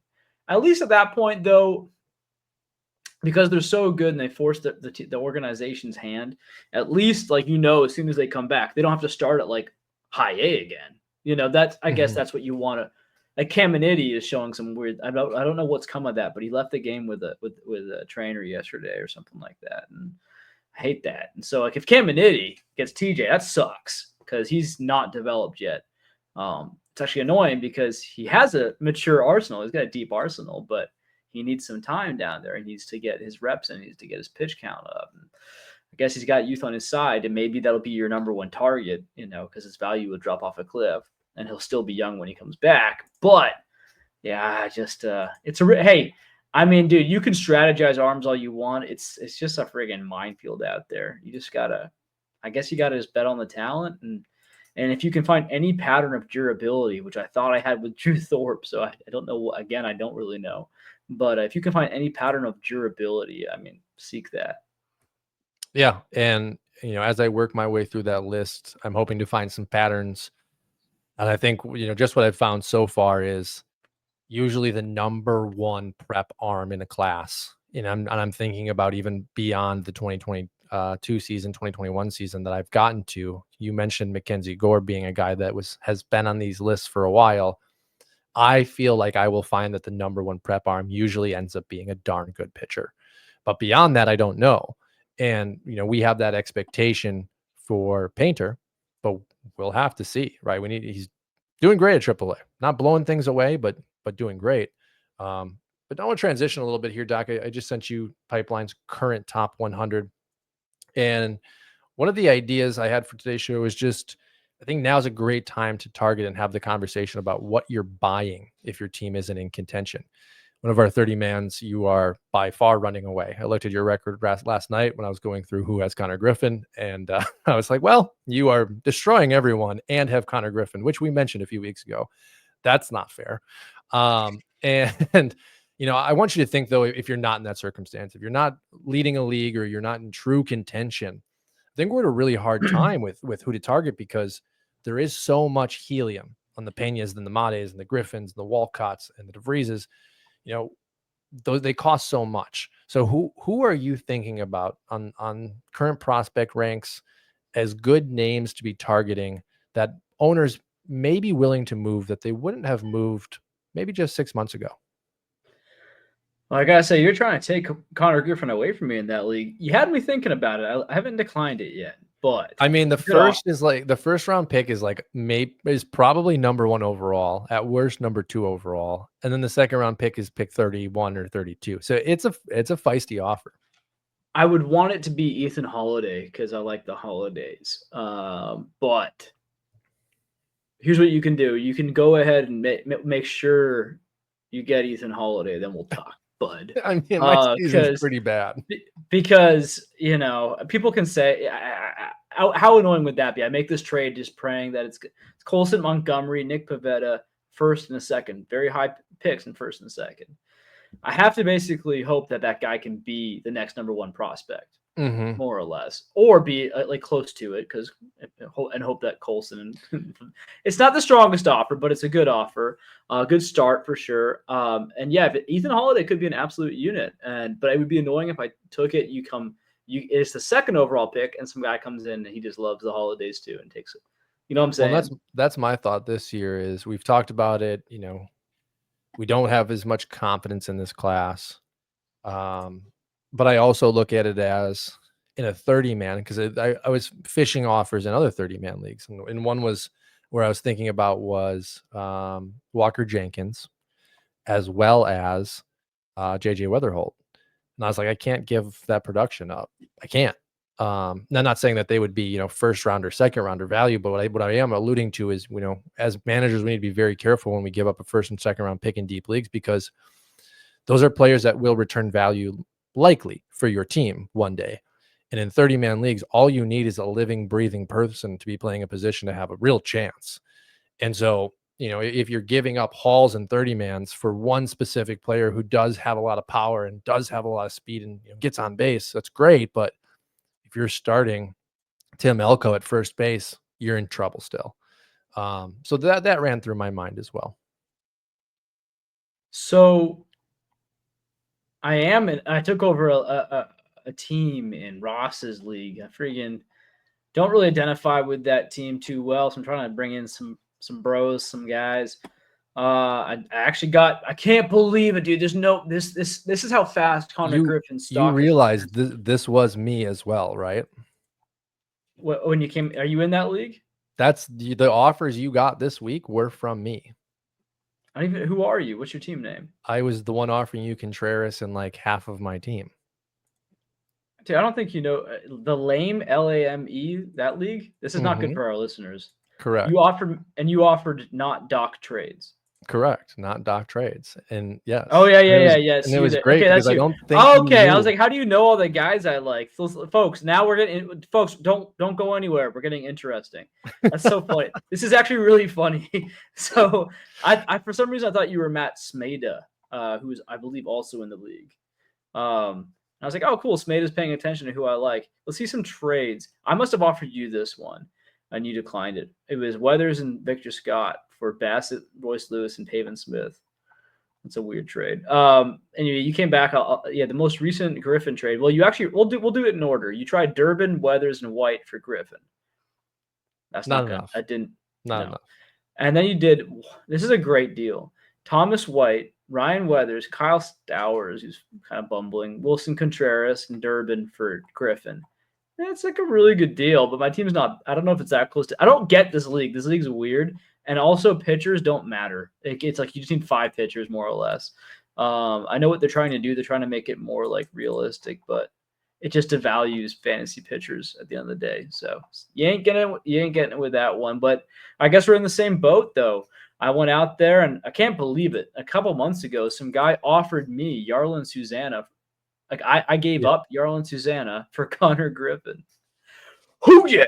At least at that point, though, because they're so good and they force the organization's hand, at least as soon as they come back, they don't have to start at like high A again. I guess that's what you want to. Like Caminiti is showing some weird. I don't know what's come of that, but he left the game with a trainer yesterday or something like that, and I hate that. And so like if Caminiti gets TJ, that sucks because he's not developed yet. It's actually annoying because he has a mature arsenal. He's got a deep arsenal, but he needs some time down there. He needs to get his reps in. He needs to get his pitch count up. And I guess he's got youth on his side, and maybe that'll be your number one target, because his value will drop off a cliff, and he'll still be young when he comes back. But yeah, just hey, I mean, dude, you can strategize arms all you want. It's just a friggin' minefield out there. You just gotta, I guess, you gotta just bet on the talent and if you can find any pattern of durability, which I thought I had with Drew Thorpe, so I don't know. Again, I don't really know. But if you can find any pattern of durability, I mean, seek that. Yeah, and as I work my way through that list, I'm hoping to find some patterns. And I think just what I've found so far is usually the number one prep arm in a class. I'm thinking about even beyond the 2022 season, 2021 season that I've gotten to. You mentioned Mackenzie Gore being a guy that has been on these lists for a while. I feel like I will find that the number one prep arm usually ends up being a darn good pitcher. But beyond that, I don't know. And, we have that expectation for Painter, but we'll have to see, right? He's doing great at AAA, not blowing things away, but doing great. But I want to transition a little bit here, Doc. I just sent you Pipeline's current top 100. And one of the ideas I had for today's show is just, I think now's a great time to target and have the conversation about what you're buying if your team isn't in contention. One of our 30 mans, you are by far running away. I looked at your record last night when I was going through who has Konnor Griffin, and I was like, well, you are destroying everyone and have Konnor Griffin, which we mentioned a few weeks ago. That's not fair. And I want you to think, though, if you're not in that circumstance, if you're not leading a league or you're not in true contention, I think we're at a really hard time with who to target because there is so much helium on the Peñas and the Mates and the Griffins and the Walcotts and the DeVrieses. Those, they cost so much. So who are you thinking about on current prospect ranks as good names to be targeting that owners may be willing to move that they wouldn't have moved maybe just 6 months ago? Well, I gotta say, you're trying to take Konnor Griffin away from me in that league. You had me thinking about it. I haven't declined it yet, but I mean, the first round pick is probably number one overall, at worst number two overall, and then the second round pick is pick 31 or 32. So it's a feisty offer. I would want it to be Ethan Holiday because I like the holidays. But here's what you can do: you can go ahead and make sure you get Ethan Holiday. Then we'll talk, bud. I mean, my season's pretty bad because people can say, how annoying would that be? I make this trade just praying that it's Colson Montgomery, Nick Pivetta, first and a second, very high picks in first and second. I have to basically hope that guy can be the next number one prospect. Mhm. more or less, or be like close to it because and hope that Colson it's not the strongest offer, but it's a good offer, good start for sure. And yeah, if Ethan Holiday could be an absolute unit, and but it would be annoying if I took it. It's the second overall pick, and some guy comes in and he just loves the Holidays too and takes it. You know what I'm Well, saying? that's my thought this year is we've talked about it, we don't have as much confidence in this class. Um, but I also look at it as in a 30 man because I was fishing offers in other 30-man leagues. And one was where I was thinking about was Walker Jenkins as well as JJ Weatherholt. And I was like, I can't give that production up. I can't. Now, not saying that they would be, first round or second rounder value, but what I am alluding to is, as managers, we need to be very careful when we give up a first and second round pick in deep leagues because those are players that will return value likely for your team one day. And in 30-man leagues, all you need is a living, breathing person to be playing a position to have a real chance. And so, if you're giving up hauls and 30-mans for one specific player who does have a lot of power and does have a lot of speed and gets on base, that's great. But if you're starting Tim Elko at first base, you're in trouble still. So that ran through my mind as well. So I took over a team in Ross's league. I freaking don't really identify with that team too well, so I'm trying to bring in some bros, some guys. I actually I can't believe it, dude. There's no this is how fast Connor Griffin's You stock has realize this was me as well, right? when you came. Are you in that league? That's the offers you got this week were from me. I don't even. Who are you? What's your team name? I was the one offering you Contreras and like half of my team. Dude, I don't think you know the lame LAME that league. This is not good for our listeners. Correct. You offered not dock trades. Correct. Not dock trades. And yes. Oh yes. And it was great Okay, because that's I you. don't think Oh, you okay, I was knew. like, how do you know all the guys I like, folks? Now we're getting folks. Don't go anywhere. We're getting interesting. That's so funny. This is actually really funny. So I for some reason I thought you were Matt Smeda, who's I believe also in the league. I was like, oh, cool. Smade's paying attention to who I like. Let's see some trades. I must have offered you this one, and you declined it. It was Weathers and Victor Scott for Bassett, Royce Lewis, and Pavin Smith. That's a weird trade. Anyway, you came back. The most recent Griffin trade. Well, you actually we'll do it in order. You tried Durbin, Weathers, and White for Griffin. That's not good. Enough. I didn't. Not enough. And then you did. This is a great deal. Thomas White, Ryan Weathers, Kyle Stowers, who's kind of bumbling, Wilson Contreras, and Durbin for Griffin. It's like a really good deal, but my team's not. I don't know if it's that close to. I don't get this league. This league's weird, and also pitchers don't matter. It's like you just need 5 pitchers more or less. I know what they're trying to do. They're trying to make it more like realistic, but it just devalues fantasy pitchers at the end of the day. So you ain't getting it with that one. But I guess we're in the same boat though. I went out there and I can't believe it. A couple months ago, some guy offered me Yarlin Susanna. Like I gave up Yarlin Susanna for Connor Griffin. Who yeah?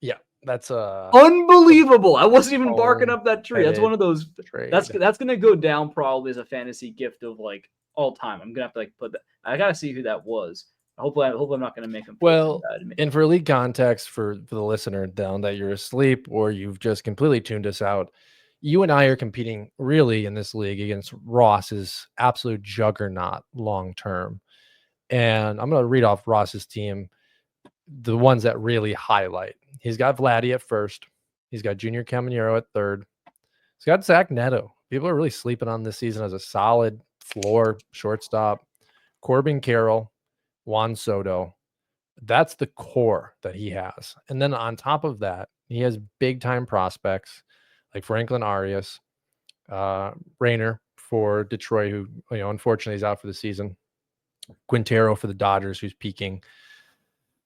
Yeah, that's unbelievable. I wasn't even barking up that tree. That's one of those trade. That's gonna go down probably as a fantasy gift of like all time. I'm gonna have to like put that. I gotta see who that was. Hopefully I'm not gonna make him well. And for league context for the listener down that you're asleep or you've just completely tuned us out, you and I are competing really in this league against Ross's absolute juggernaut long term. And I'm going to read off Ross's team, the ones that really highlight. He's got Vladdy at first. He's got Junior Caminero at third. He's got Zach Neto. People are really sleeping on this season as a solid floor shortstop. Corbin Carroll, Juan Soto. That's the core that he has. And then on top of that, he has big time prospects like Franklin Arias, Rayner for Detroit, who unfortunately is out for the season. Quintero for the Dodgers, who's peaking.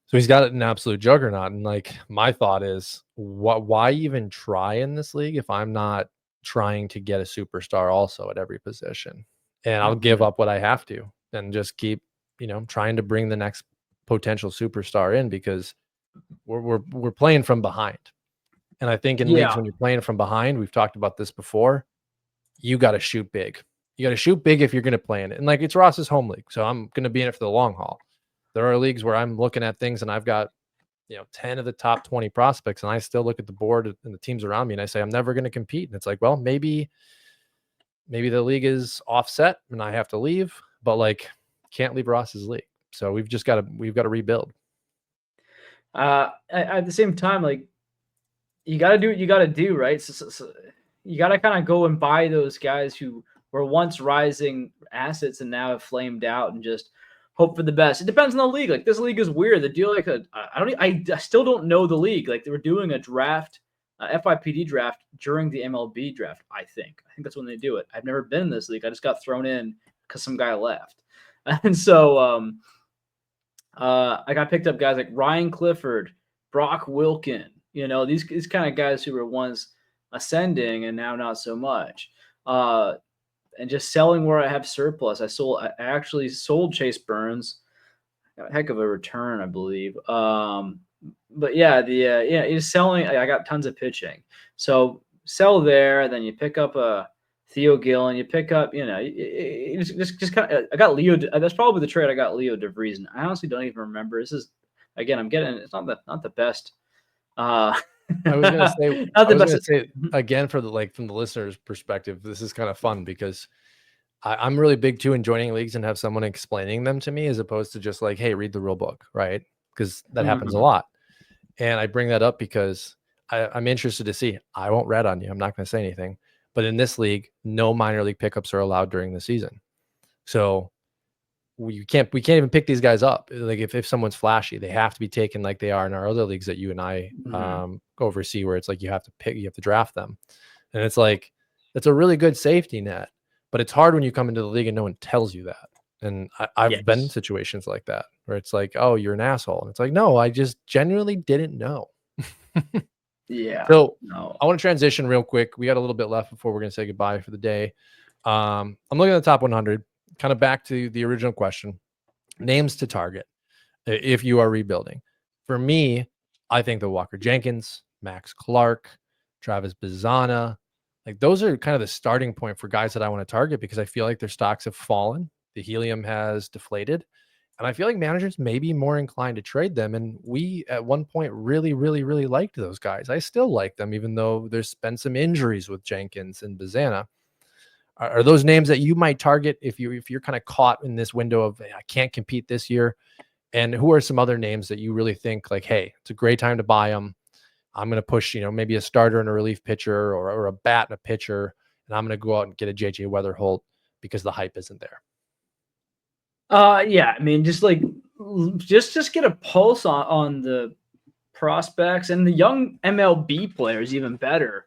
So he's got an absolute juggernaut. And like my thought is, why even try in this league if I'm not trying to get a superstar also at every position? And I'll give up what I have to and just keep, trying to bring the next potential superstar in because we're playing from behind. And I think in leagues when you're playing from behind, we've talked about this before, you got to shoot big. You got to shoot big if you're going to play in it. And like it's Ross's home league, so I'm going to be in it for the long haul. There are leagues where I'm looking at things and I've got, 10 of the top 20 prospects, and I still look at the board and the teams around me and I say, I'm never going to compete. And it's like, well, maybe the league is offset and I have to leave, but like can't leave Ross's league. So we've got to rebuild. At the same time, like, you got to do what you got to do, right? So you got to kind of go and buy those guys who were once rising assets and now have flamed out, and just hope for the best. It depends on the league. Like, this league is weird. The deal, like, I still don't know the league. Like, they were doing a draft, FIPD draft during the MLB draft. I think that's when they do it. I've never been in this league. I just got thrown in because some guy left, and so I got picked up guys like Ryan Clifford, Brock Wilkin. These kind of guys who were once ascending and now not so much. And just selling where I have surplus. I actually sold Chase Burns. Got a heck of a return, I believe. But yeah, he's selling. I got tons of pitching. So sell there, then you pick up a Theo Gill, and you pick up, just kind of. I got Leo. That's probably the trade I got Leo DeVries. And I honestly don't even remember. This is, again, I'm getting. It's not the best. I was gonna say, not the best. Again, for from the listener's perspective, this is kind of fun because I'm really big too in joining leagues and have someone explaining them to me, as opposed to just like, hey, read the rule book, right? Because that happens a lot. And I bring that up because I'm interested to see. I won't rat on you. I'm not going to say anything. But in this league, no minor league pickups are allowed during the season. So we can't even pick these guys up. Like, if someone's flashy, they have to be taken like they are in our other leagues that you and I oversee, where it's like you have to draft them. And it's like, it's a really good safety net, but it's hard when you come into the league and no one tells you that. And I've been in situations like that where it's like, oh, you're an asshole. And it's like, no, I just genuinely didn't know. Yeah. So I want to transition real quick. We got a little bit left before we're going to say goodbye for the day. I'm looking at the top 100, kind of back to the original question, names to target if you are rebuilding. For me, I think the Walker Jenkins, Max Clark, Travis Bazzana, like, those are kind of the starting point for guys that I want to target, because I feel like their stocks have fallen. The helium has deflated. And I feel like managers may be more inclined to trade them. And we, at one point, really, really, really liked those guys. I still like them, even though there's been some injuries with Jenkins and Bazzana. Are those names that you might target if you're kind of caught in this window of, I can't compete this year? And who are some other names that you really think like, hey, it's a great time to buy them? I'm going to push, maybe a starter and a relief pitcher, or a bat and a pitcher, and I'm going to go out and get a JJ Weatherholt because the hype isn't there. Yeah, I mean, just get a pulse on the prospects, and the young MLB players even better,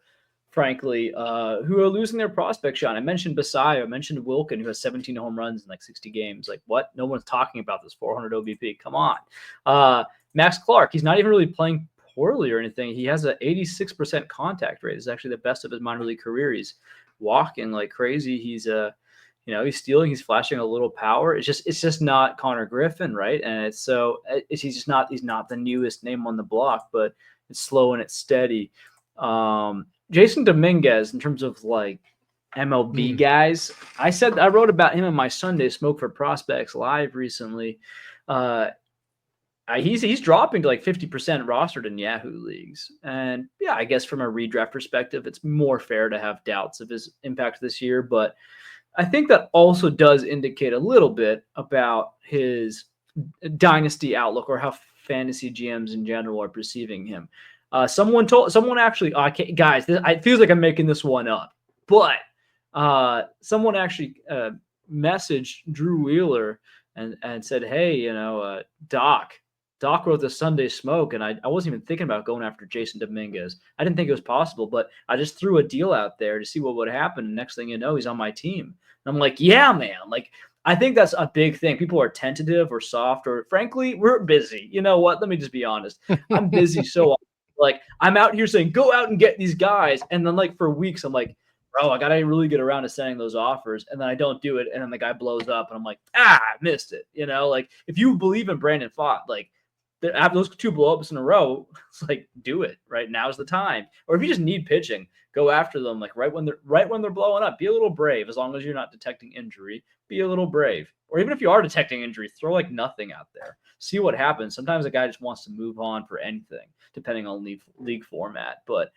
frankly, who are losing their prospect shot. I mentioned Basayo, I mentioned Wilkin, who has 17 home runs in like 60 games. Like, what? No one's talking about this 400 OBP. Come on. Max Clark, he's not even really playing poorly or anything. He has an 86% contact rate. It's actually the best of his minor league career. He's walking like crazy. He's he's stealing, he's flashing a little power. It's just not Konnor Griffin, right? And he's not the newest name on the block, but it's slow and it's steady. Jason Dominguez, in terms of like MLB guys, I wrote about him in my Sunday Smoke for Prospects Live recently. He's dropping to like 50% rostered in Yahoo leagues. And yeah, I guess from a redraft perspective, it's more fair to have doubts of his impact this year. But I think that also does indicate a little bit about his dynasty outlook, or how fantasy GMs in general are perceiving him. Someone actually, guys, it feels like I'm making this one up, but someone actually messaged Drew Wheeler and said, hey, Doc wrote the Sunday Smoke, and I wasn't even thinking about going after Jason Dominguez. I didn't think it was possible, but I just threw a deal out there to see what would happen. And next thing you know, he's on my team. And I'm like, yeah, man. Like, I think that's a big thing. People are tentative or soft, or frankly, we're busy. You know what? Let me just be honest. I'm busy so often. Like, I'm out here saying, go out and get these guys. And then like for weeks, I'm like, bro, I got to really get around to sending those offers. And then I don't do it. And then the guy blows up and I'm like, I missed it. Like, if you believe in Brandon Pfaadt, like, have those two blow-ups in a row, it's like, do it. Right now's the time. Or if you just need pitching, go after them like right when they're blowing up. Be a little brave. As long as you're not detecting injury, be a little brave. Or even if you are detecting injury, throw like nothing out there. See what happens. Sometimes a guy just wants to move on for anything, depending on league format. But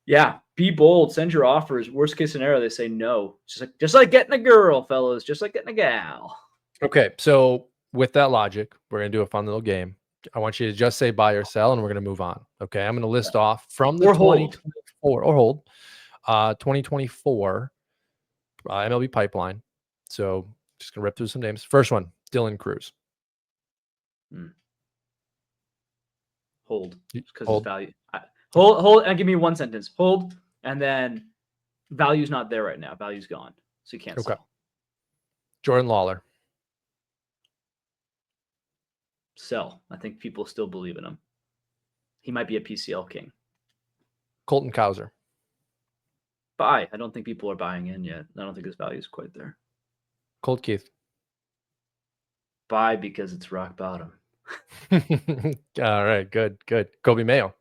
yeah, be bold. Send your offers. Worst case scenario, they say no. Just like getting a girl, fellas. Just like getting a gal. Okay, so with that logic, we're gonna do a fun little game. I want you to just say buy or sell, and we're gonna move on. Okay, I'm gonna list off from the Or hold. 2024 or hold 2024 MLB pipeline. So just gonna rip through some names. First one, Dylan Cruz. Hold. Because it's Hold. value. Hold, and give me one sentence. Hold, and then value's not there right now. Value's gone, so you can't Okay. sell. Jordan Lawler. Sell. I think people still believe in him. He might be a PCL king. Colton Cowser. Buy. I don't think people are buying in yet. I don't think his value is quite there. Colt Keith. Buy because it's rock bottom. All right, good. Kobe Mayo.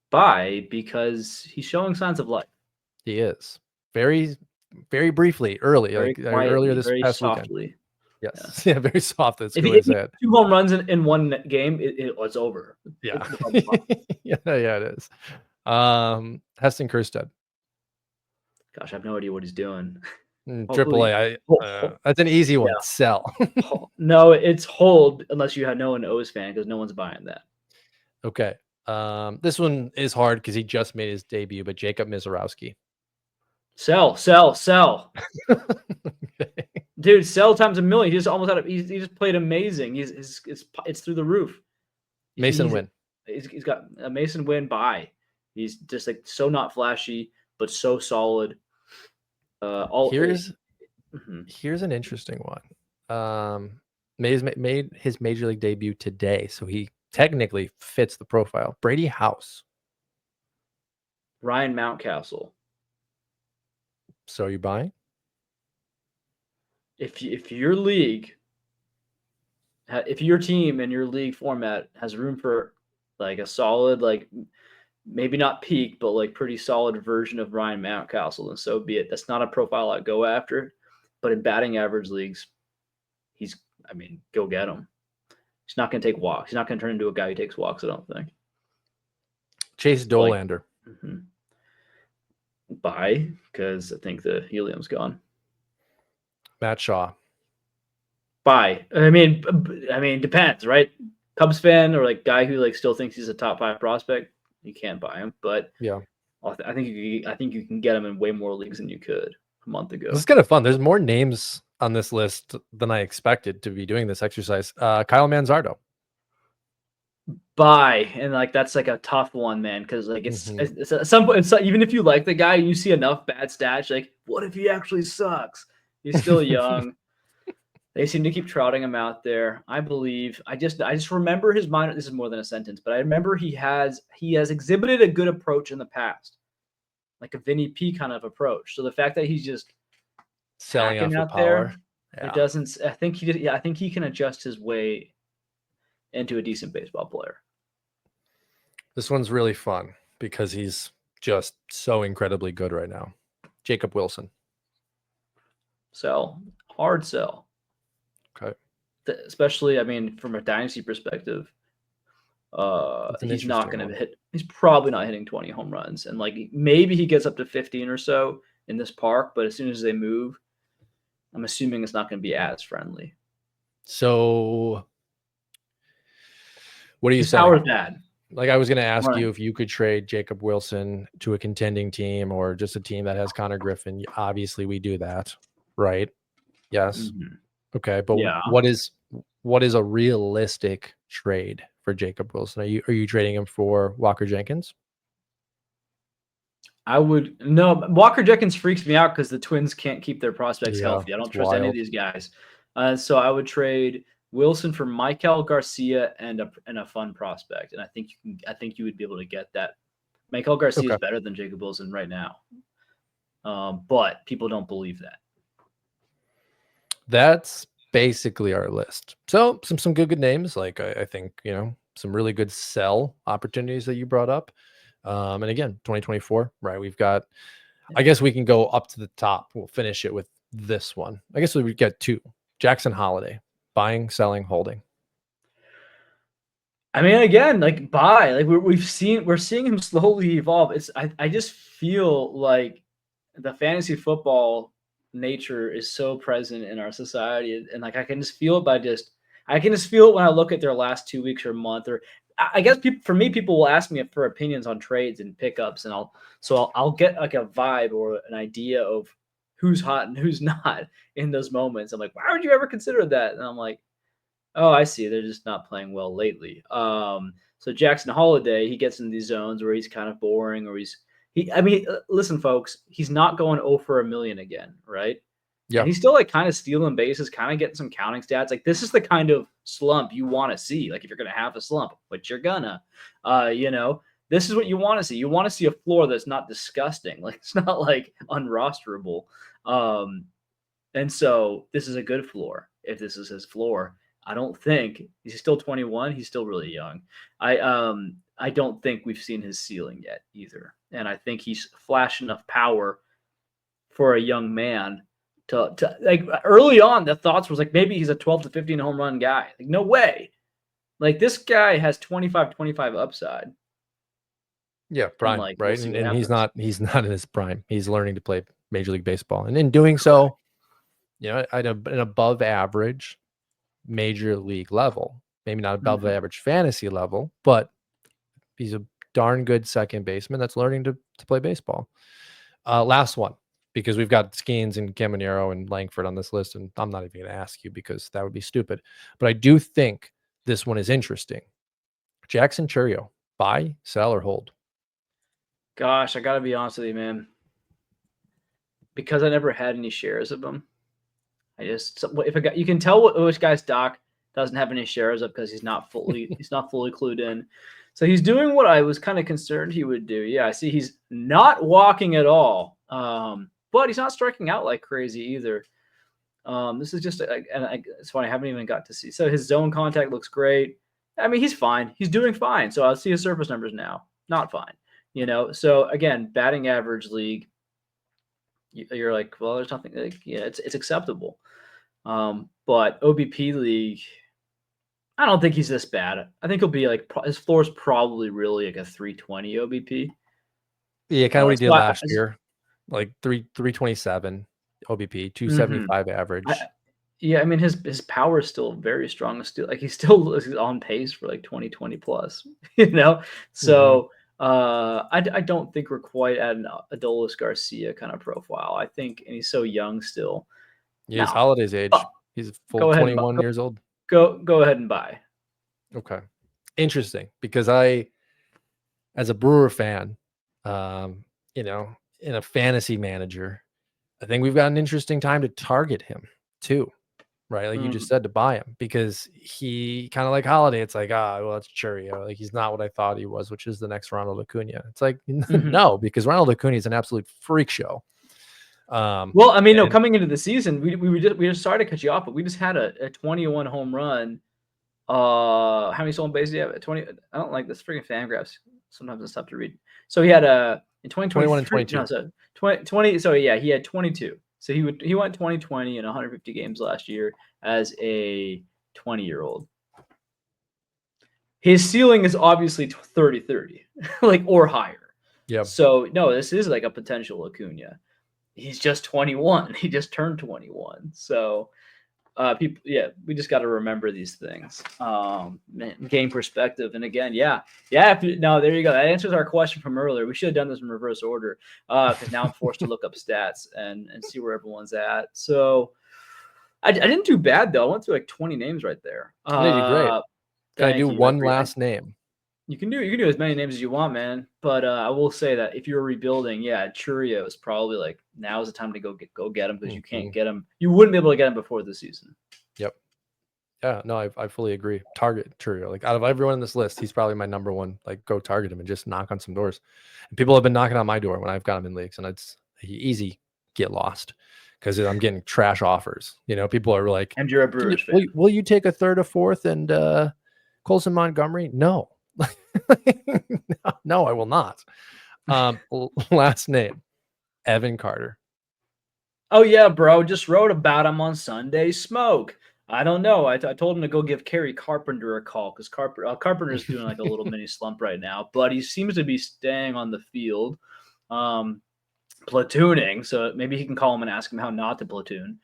Buy because he's showing signs of life. He is very, very briefly, early, Very like quietly, earlier this very past softly. weekend. Yes, yeah, very soft. That's a If good he way to hit say it. 2 home runs in one game, it's over. Yeah, It's yeah, it is. Heston Kjerstad. Gosh, I have no idea what he's doing. Triple A. That's an easy one. Yeah. Sell. No, it's hold unless you know an O's fan because no one's buying that. Okay. This one is hard because he just made his debut, but Jacob Mizorowski. Sell. Okay. Dude, sell times a million. He just almost had. He just played amazing. It's through the roof. Mason Wynn. He's got a Mason Wynn buy. He's just like so not flashy, but so solid. Here's an interesting one. Made his major league debut today, so he technically fits the profile. Brady House. Ryan Mountcastle. So are you buying? If your league, if your team and your league format has room for like a solid, like maybe not peak, but like pretty solid version of Ryan Mountcastle, then so be it. That's not a profile I'd go after, but in batting average leagues, go get him. He's not going to take walks. He's not going to turn into a guy who takes walks, I don't think. Chase Dolander. Buy, because I think the helium's gone. Matt Shaw. Buy. I mean, depends, right? Cubs fan or like guy who like still thinks he's a top 5 prospect, you can't buy him. But yeah, I think you can get him in way more leagues than you could a month ago. This is kind of fun. There's more names on this list than I expected to be doing this exercise. Kyle Manzardo. Buy, and like that's like a tough one, man, because like it's at some point, even if you like the guy, you see enough bad stats, like what if he actually sucks? He's still young. They seem to keep trotting him out there. I believe. I just remember his minor. This is more than a sentence, but I remember he has exhibited a good approach in the past, like a Vinny P kind of approach. So the fact that he's just selling out out power, it doesn't. I think he can adjust his way into a decent baseball player. This one's really fun because he's just so incredibly good right now. Jacob Wilson. Sell. Hard sell. Okay. Especially, I mean, from a dynasty perspective, he's not going to hit. He's probably not hitting 20 home runs, and like maybe he gets up to 15 or so in this park. But as soon as they move, I'm assuming it's not going to be as friendly. So, what are you saying? Power's bad. Like I was going to ask you if you could trade Jacob Wilson to a contending team or just a team that has Connor Griffin. Obviously, we do that, right? Yes. Okay, but what is a realistic trade for Jacob Wilson? Are you trading him for Walker Jenkins? No. Walker Jenkins freaks me out because the Twins can't keep their prospects healthy. I don't trust any of these guys. So I would trade Wilson for Michael Garcia and a fun prospect, and I think you would be able to get that. Michael Garcia is better than Jacob Wilson right now, but people don't believe that. That's basically our list. So some good names. Like I think some really good sell opportunities that you brought up. And again, 2024, right? We've got. I guess we can go up to the top. We'll finish it with this one. I guess we would get 2. Jackson Holiday. Buying, selling, holding. I mean, again, like we're seeing him slowly evolve. I just feel like the fantasy football nature is so present in our society, and like I can just feel it I can just feel it when I look at their last 2 weeks or month. Or I guess for me, people will ask me for opinions on trades and pickups, and I'll get like a vibe or an idea of who's hot and who's not in those moments. I'm like, why would you ever consider that? And I'm like, oh, I see. They're just not playing well lately. So Jackson Holiday, he gets in these zones where he's kind of boring, or I mean, listen, folks, he's not going 0 for a million again, right? And Yeah. he's still like kind of stealing bases, kind of getting some counting stats. Like this is the kind of slump you want to see. Like if you're gonna have a slump, which you're gonna, you know, this is what you want to see. You want to see a floor that's not disgusting. Like it's not like unrosterable. Um, and so this is a good floor. If this is his floor, I don't think he's still 21. He's still really young. I don't think we've seen his ceiling yet either. And I think he's flashed enough power for a young man to like early on the thoughts was like maybe he's a 12 to 15 home run guy. Like no way. Like this guy has 25 upside. Yeah, And prime, like we'll right? see And what and he's happens. not he's not in his prime. He's learning to play Major League Baseball, and in doing Correct. so, at an above average Major League level, maybe not above Mhm. average fantasy level, but he's a darn good second baseman that's learning to play baseball. Last one, because we've got Skeens and Caminero and Langford on this list, and I'm not even going to ask you because that would be stupid. But I do think this one is interesting. Jackson Churio, buy, sell, or hold? Gosh, I gotta be honest with you, man. Because I never had any shares of him. If a guy, you can tell which guy's stock doesn't have any shares up because he's not fully clued in. So he's doing what I was kind of concerned he would do. Yeah, I see he's not walking at all, but he's not striking out like crazy either. This is just it's funny. I haven't even got to see. So his zone contact looks great. I mean, he's fine. He's doing fine. So I'll see his surface numbers now. Not fine. So again, batting average league, you're like, well, there's nothing like, yeah, it's acceptable. But OBP league, I don't think he's this bad. I think he'll be like his floor is probably really like a 320 OBP. Yeah, kind of what he did So last year, like 327 OBP, mhm. 275 I, average. yeah, I mean his power is still very strong. Still, like he's still is on pace for like 2020 plus. You know, Hmm. so I don't think we're quite at an Adolis Garcia kind of profile. I think, and he's so young still. Yeah, his Now, Holiday's uh, age. He's a full go ahead and 21 years old. go ahead and buy. Okay. Interesting because as a Brewer fan, um, you know, in a fantasy manager, I think we've got an interesting time to target him too, right? Like you just Mhm. said, to buy him because he kind of like Holiday. It's like, well, it's Churio. Like he's not what I thought he was, which is the next Ronald Acuna. It's like, Mhm. no, because Ronald Acuna is an absolute freak show. Well, I mean, no, And coming into the season, we just sorry to cut you off, but we just had a 21 home run. How many stolen bases do you have? 20. I don't like this freaking fan graphs. Sometimes it's tough to read. So he had in 21 and 2023. No, 22. so 20. So yeah, he had 22. So he went 2020 in 150 games last year as a 20-year-old. His ceiling is obviously 30-30, like or higher. Yep. So no, this is like a potential Acuna. He's just 21. He just turned 21. So people, yeah, we just got to remember these things, gain perspective. And again, yeah. No, there you go. That answers our question from earlier. We should have done this in reverse order because now I'm forced to look up stats and see where everyone's at. So I didn't do bad though. I went through like 20 names right there. No, you're great. Can I do Thank you. one last name? You can do as many names as you want, man. But I will say that if you're rebuilding, yeah, Churio is probably like now is the time to go get him because you can't Mhm. get him. You wouldn't be able to get him before the season. Yep. Yeah, no, I fully agree. Target Churio. Like out of everyone in this list, he's probably my number one. Like go target him and just knock on some doors. And people have been knocking on my door when I've got him in leagues, and it's easy get lost because I'm getting trash offers. People are like, And you're a Brewers will, fan. will you take a third or fourth and Colson Montgomery? No. No, I will not. Last name, Evan Carter. Oh yeah, bro. Just wrote about him on Sunday Smoke. I don't know. I told him to go give Kerry Carpenter a call because Carpenter's doing like a little mini slump right now, but he seems to be staying on the field, um, platooning. So maybe he can call him and ask him how not to platoon.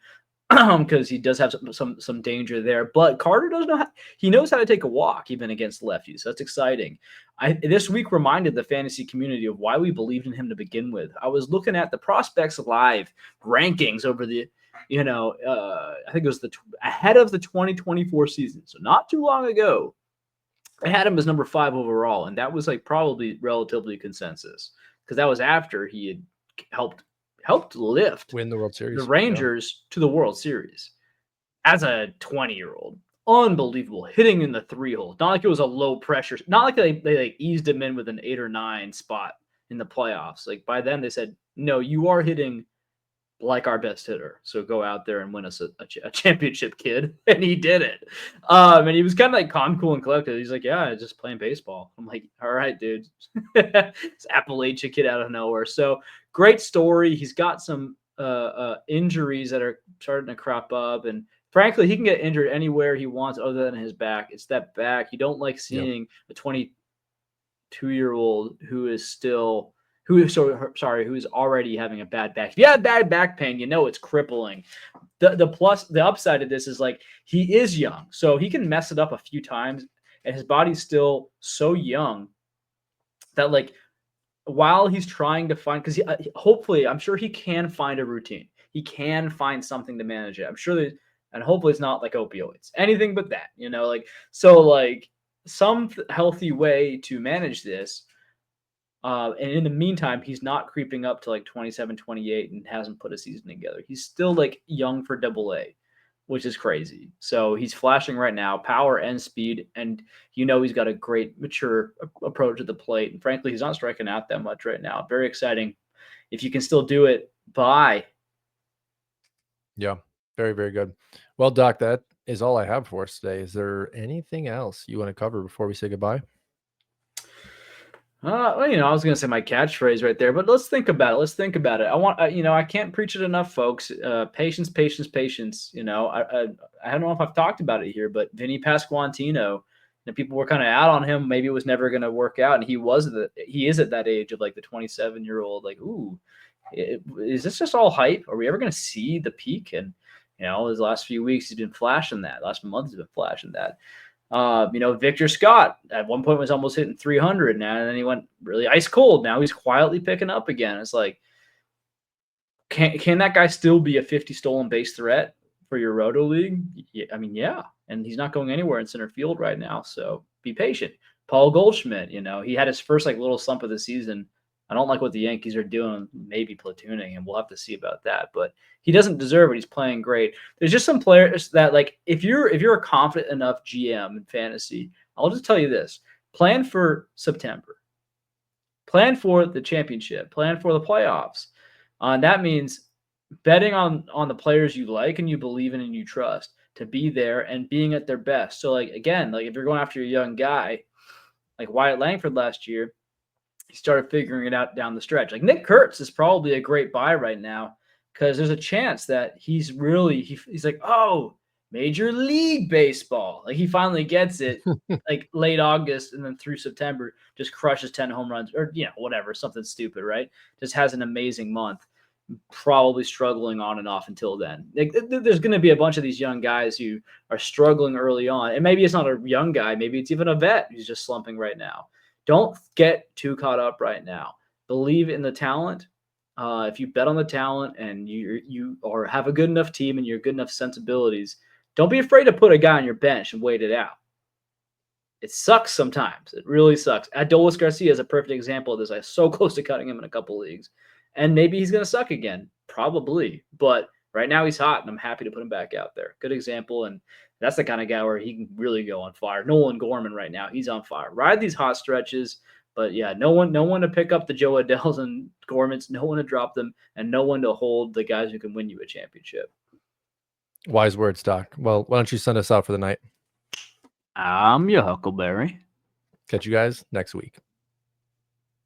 Because he does have some danger there. But Carter does know he knows how to take a walk even against lefties. So that's exciting. This week reminded the fantasy community of why we believed in him to begin with. I was looking at the Prospects Live rankings over the, I think it was ahead of the 2024 season. So not too long ago, I had him as number 5 overall, and that was like probably relatively consensus because that was after he had helped lift Win the World the Series. Rangers to the World Series as a 20-year-old. Unbelievable. Hitting in the 3 hole. Not like it was a low pressure. Not like they like eased him in with an 8 or 9 spot in the playoffs. Like by then they said, no, you are hitting like our best hitter. So go out there and win us a championship, kid. And he did it. And he was kind of like calm, cool, and collected. He's like, yeah, just playing baseball. I'm like, all right, dude. This Appalachia kid out of nowhere. So great story. He's got some injuries that are starting to crop up. And frankly, he can get injured anywhere he wants other than his back. It's that back. You don't like seeing a 22-year-old who is still who is already having a bad back. If you have bad back pain, you know it's crippling. The upside of this is like he is young, so he can mess it up a few times, and his body's still so young that like while he's trying to find, because hopefully I'm sure he can find a routine. He can find something to manage it. I'm sure that, and hopefully it's not like opioids, anything but that, like so like some healthy way to manage this. And in the meantime, he's not creeping up to like 27, 28 and hasn't put a season together. He's still like young for AA, which is crazy. So he's flashing right now, power and speed. And he's got a great mature approach at the plate. And frankly, he's not striking out that much right now. Very exciting. If you can still do it, bye. Yeah, very, very good. Well, Doc, that is all I have for us today. Is there anything else you want to cover before we say goodbye? Well, I was going to say my catchphrase right there, but let's think about it. I want, I can't preach it enough, folks. Patience, patience, patience. I don't know if I've talked about it here, but Vinny Pasquantino, people were kind of out on him. Maybe it was never going to work out, and he is at that age of like the 27-year-old. Like, ooh, is this just all hype? Are we ever going to see the peak? And his last few weeks he's been flashing that. Last month he's been flashing that. Victor Scott at one point was almost hitting 300 now, and then he went really ice cold. Now he's quietly picking up again. It's like, can that guy still be a 50 stolen base threat for your roto league? Yeah, I mean, yeah, and he's not going anywhere in center field right now, so be patient. Paul Goldschmidt, he had his first like little slump of the season. I don't like what the Yankees are doing, maybe platooning, and we'll have to see about that. But he doesn't deserve it. He's playing great. There's just some players that like if you're a confident enough GM in fantasy, I'll just tell you this: plan for September, plan for the championship, plan for the playoffs. That means betting on the players you like and you believe in and you trust to be there and being at their best. So like again, like if you're going after a young guy like Wyatt Langford last year, he started figuring it out down the stretch. Like Nick Kurtz is probably a great buy right now because there's a chance that he's like, oh, Major League Baseball. Like he finally gets it like late August and then through September just crushes 10 home runs or, whatever, something stupid, right? Just has an amazing month, probably struggling on and off until then. Like, there's going to be a bunch of these young guys who are struggling early on. And maybe it's not a young guy. Maybe it's even a vet who's just slumping right now. Don't get too caught up right now. Believe in the talent. If you bet on the talent and you have a good enough team and you're good enough sensibilities, don't be afraid to put a guy on your bench and wait it out. It sucks sometimes. It really sucks. Adolis Garcia is a perfect example of this. I was so close to cutting him in a couple leagues. And maybe he's going to suck again. Probably. But right now he's hot, and I'm happy to put him back out there. Good example. And that's the kind of guy where he can really go on fire. Nolan Gorman right now, he's on fire. Ride these hot stretches. But yeah, no one to pick up the Joe Adells and Gormans, no one to drop them, and no one to hold the guys who can win you a championship. Wise words, Doc. Well, why don't you send us out for the night? I'm your Huckleberry. Catch you guys next week.